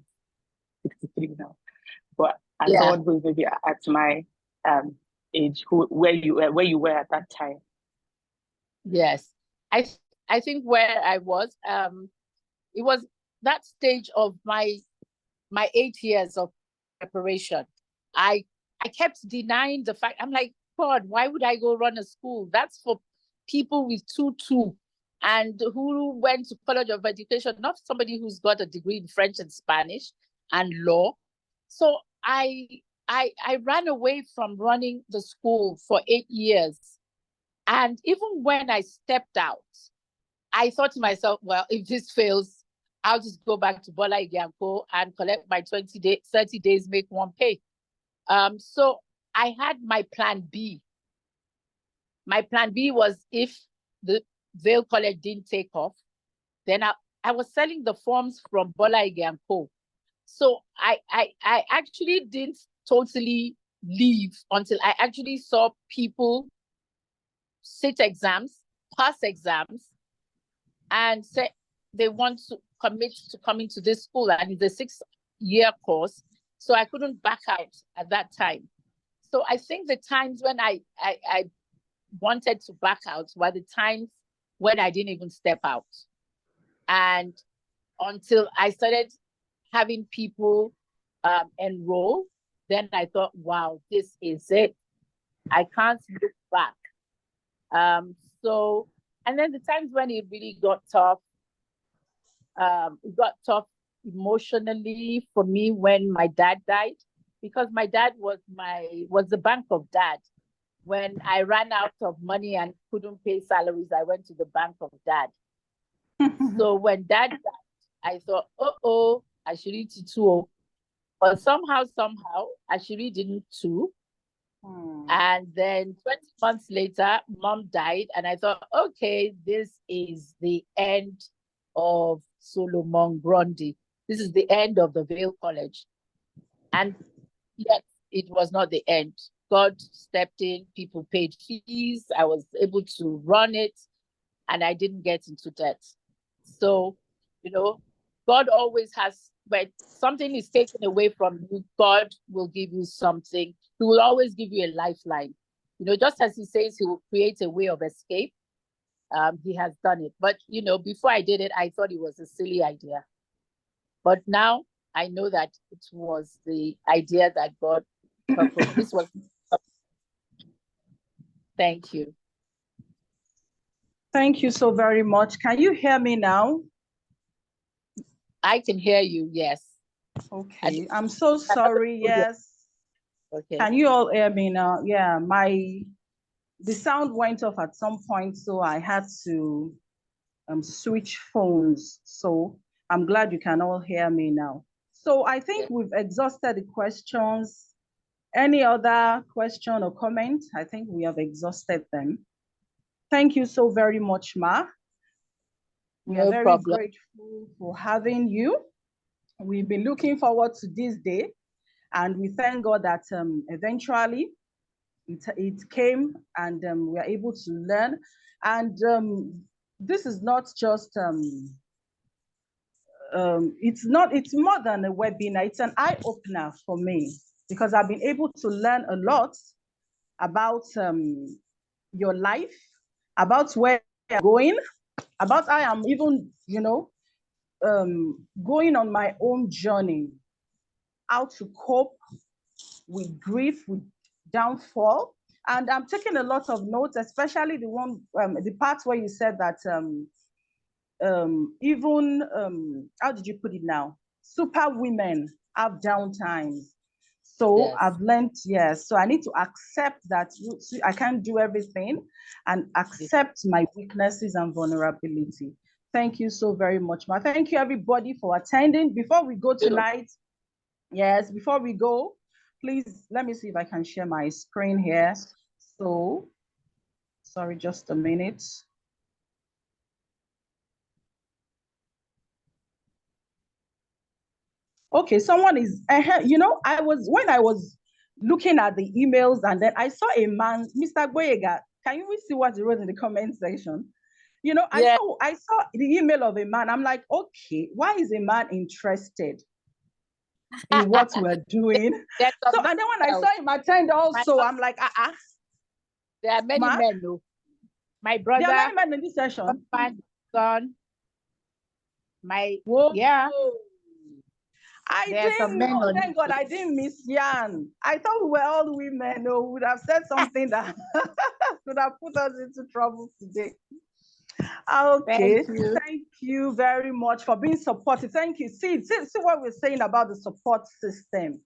63 now, but as someone who is maybe at my age, where you were at that time. Yes, I think where I was, it was that stage of my 8 years of preparation. I kept denying the fact. I'm like, God, why would I go run a school? That's for people with 2-2 and who went to College of Education, not somebody who's got a degree in French and Spanish and law. So I ran away from running the school for 8 years. And even when I stepped out, I thought to myself, well, if this fails, I'll just go back to Bola Igianko and collect my 30 days, make one pay. So I had my plan B. My plan B was if the Vail College didn't take off, then I was selling the forms from Bola Igianko. So I actually didn't totally leave until I actually saw people sit exams, pass exams, and say they want to commit to coming to this school, and it's a 6-year course. So I couldn't back out at that time. So I think the times when I wanted to back out were the times when I didn't even step out. And until I started having people enroll, then I thought, wow, this is it. I can't look back. So, and then the times when it really got tough, it got tough emotionally for me when my dad died, because my dad was the bank of dad. When I ran out of money and couldn't pay salaries, I went to the bank of dad. So when dad died, I thought, oh, I should eat it too. But somehow, I actually didn't too. And then 20 months later, mom died. And I thought, okay, this is the end of Solomon Grundy. This is the end of the Vail College. And yet it was not the end. God stepped in, people paid fees. I was able to run it, and I didn't get into debt. So, God always has, when something is taken away from you, God will give you something. He will always give you a lifeline. Just as he says he will create a way of escape, he has done it. But, before I did it, I thought it was a silly idea. But now I know that it was the idea that God proposed. This was. Thank you. Thank you so very much. Can you hear me now? I can hear you, yes. Okay, I'm so sorry, yes. Okay. Can you all hear me now? Yeah, the sound went off at some point, so I had to switch phones. So I'm glad you can all hear me now. So I think we've exhausted the questions. Any other question or comment? I think we have exhausted them. Thank you so very much, Ma. We are very grateful for having you. We've been looking forward to this day, and we thank God that eventually it came, and we are able to learn. And this is not just it's more than a webinar. It's an eye opener for me, because I've been able to learn a lot about your life, about where you're going, about how I'm even, going on my own journey, how to cope with grief, with downfall. And I'm taking a lot of notes, especially the part where you said that even, how did you put it now? Super women have downtimes. So yes. I've learned, yes. So I need to accept that I can't do everything, and accept my weaknesses and vulnerability. Thank you so very much, Ma. Thank you, everybody, for attending. Before we go tonight, before we go, please, let me see if I can share my screen here. So, sorry, just a minute. Okay, someone is, when I was looking at the emails, and then I saw a man, Mr. Boyega. Can you see what he wrote in the comment section? I saw the email of a man. I'm like, okay, why is a man interested in what we're doing? So, and then when I saw him attend also, I'm like, There are many men, though. My brother. There are many men in this session. My son. Whoa. I didn't know. Thank God I didn't miss Jan. I thought we were all women who would have said something that could have put us into trouble today. Okay, thank you very much for being supportive. Thank you. See what we're saying about the support system.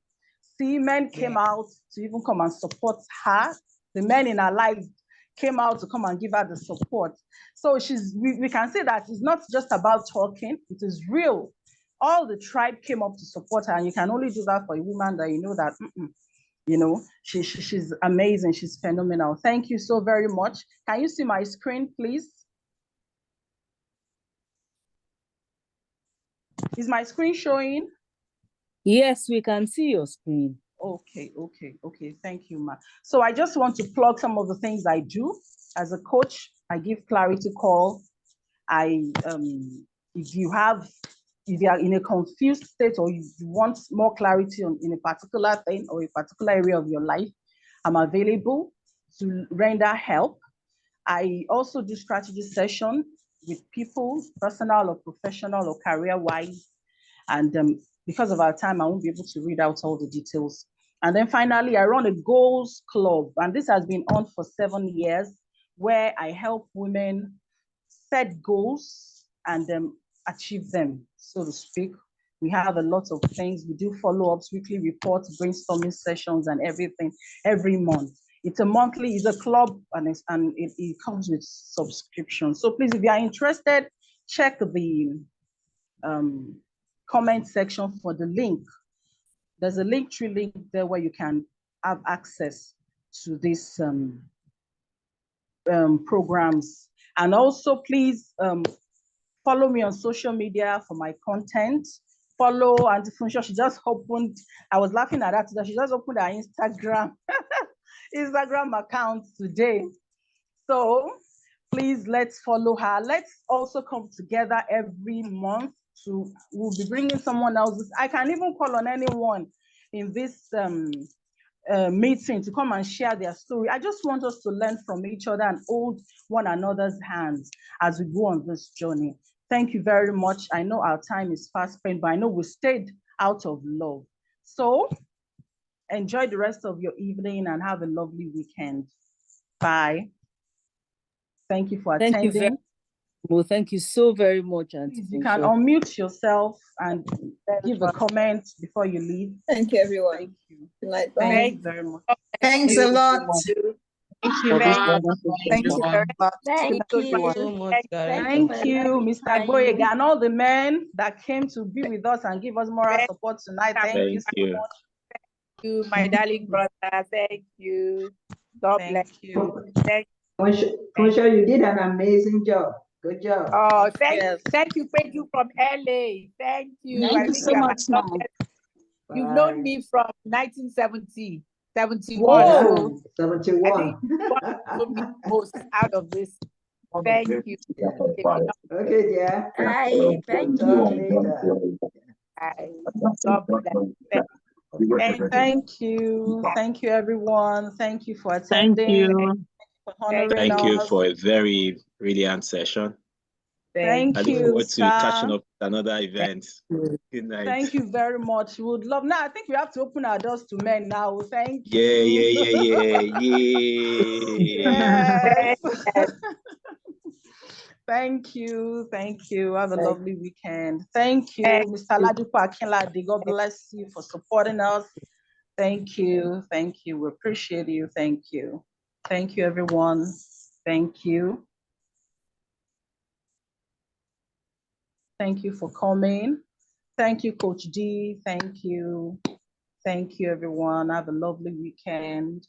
See, men came out to even come and support her. The men in our lives, came out to come and give her the support. So we can say that it's not just about talking, it is real. All the tribe came up to support her, and you can only do that for a woman that you know that, you know, she's amazing, she's phenomenal. Thank you so very much. Can you see my screen, please? Is my screen showing? Yes, we can see your screen. Okay. Thank you, ma. So I just want to plug some of the things I do. As a coach, I give clarity call. If you are in a confused state or you want more clarity in a particular thing or a particular area of your life, I'm available to render help. I also do strategy session with people, personal or professional or career-wise. And because of our time, I won't be able to read out all the details. And then finally, I run a goals club, and this has been on for 7 years, where I help women set goals and achieve them, so to speak. We have a lot of things. We do follow-ups, weekly reports, brainstorming sessions, and everything every month. It's a club, and it comes with subscription. So please, if you are interested, check the comment section for the link. There's a Linktree link there where you can have access to these programs. And also, please follow me on social media for my content. Follow Auntie Funso. She just opened, I was laughing at that today. She just opened her Instagram account today. So please, let's follow her. Let's also come together every month we'll be bringing someone else. I can even call on anyone in this meeting to come and share their story. I just want us to learn from each other and hold one another's hands as we go on this journey. Thank you very much. I know our time is fast spent, but I know we stayed out of love. So enjoy the rest of your evening and have a lovely weekend. Bye. Thank you for attending. Thank you so very much, Auntie. Please, you can unmute yourself and give a comment before you leave. Thank you, everyone. Thank you. Thank you very much. Thanks a lot. Thank you very much. Thank you very much. Thank you so much, guys. Thank you, Mr. Boyega, and all the men that came to be with us and give us moral support tonight. Thank you so much. Thank you, my darling brother. Thank you. God bless you. Thank you. Funso, you did an amazing job. Good job. Oh, thank you from LA. Thank you. Thank you so much, ma'am. You've known me from 1970, 71. Whoa. So 71. I think you want to meet most out of this. Thank you. Okay, dear. Hi, thank Talk you. later. God bless. Thank you. Thank you, everyone. Thank you for Thank attending. you. For honoring Thank you us. for a very brilliant session. Thank I look you, forward to sir. catching up at another event. Good night. Thank you very much. We would love. Now, I think we have to open our doors to men now. Thank you. Yeah. Yes. Thank you. Thank you. Have a lovely weekend. Thank you, Mr. Ladipo Akinlade. God bless you for supporting us. Thank you. Thank you. We appreciate you. Thank you. Thank you, everyone. Thank you. Thank you for coming. Thank you, Coach D. Thank you. Thank you, everyone. Have a lovely weekend.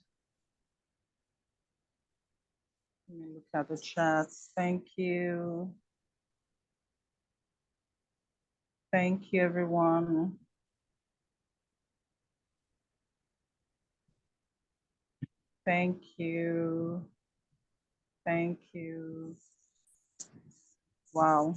Let me look at the chats. Thank you. Thank you, everyone. Thank you. Thank you. Wow.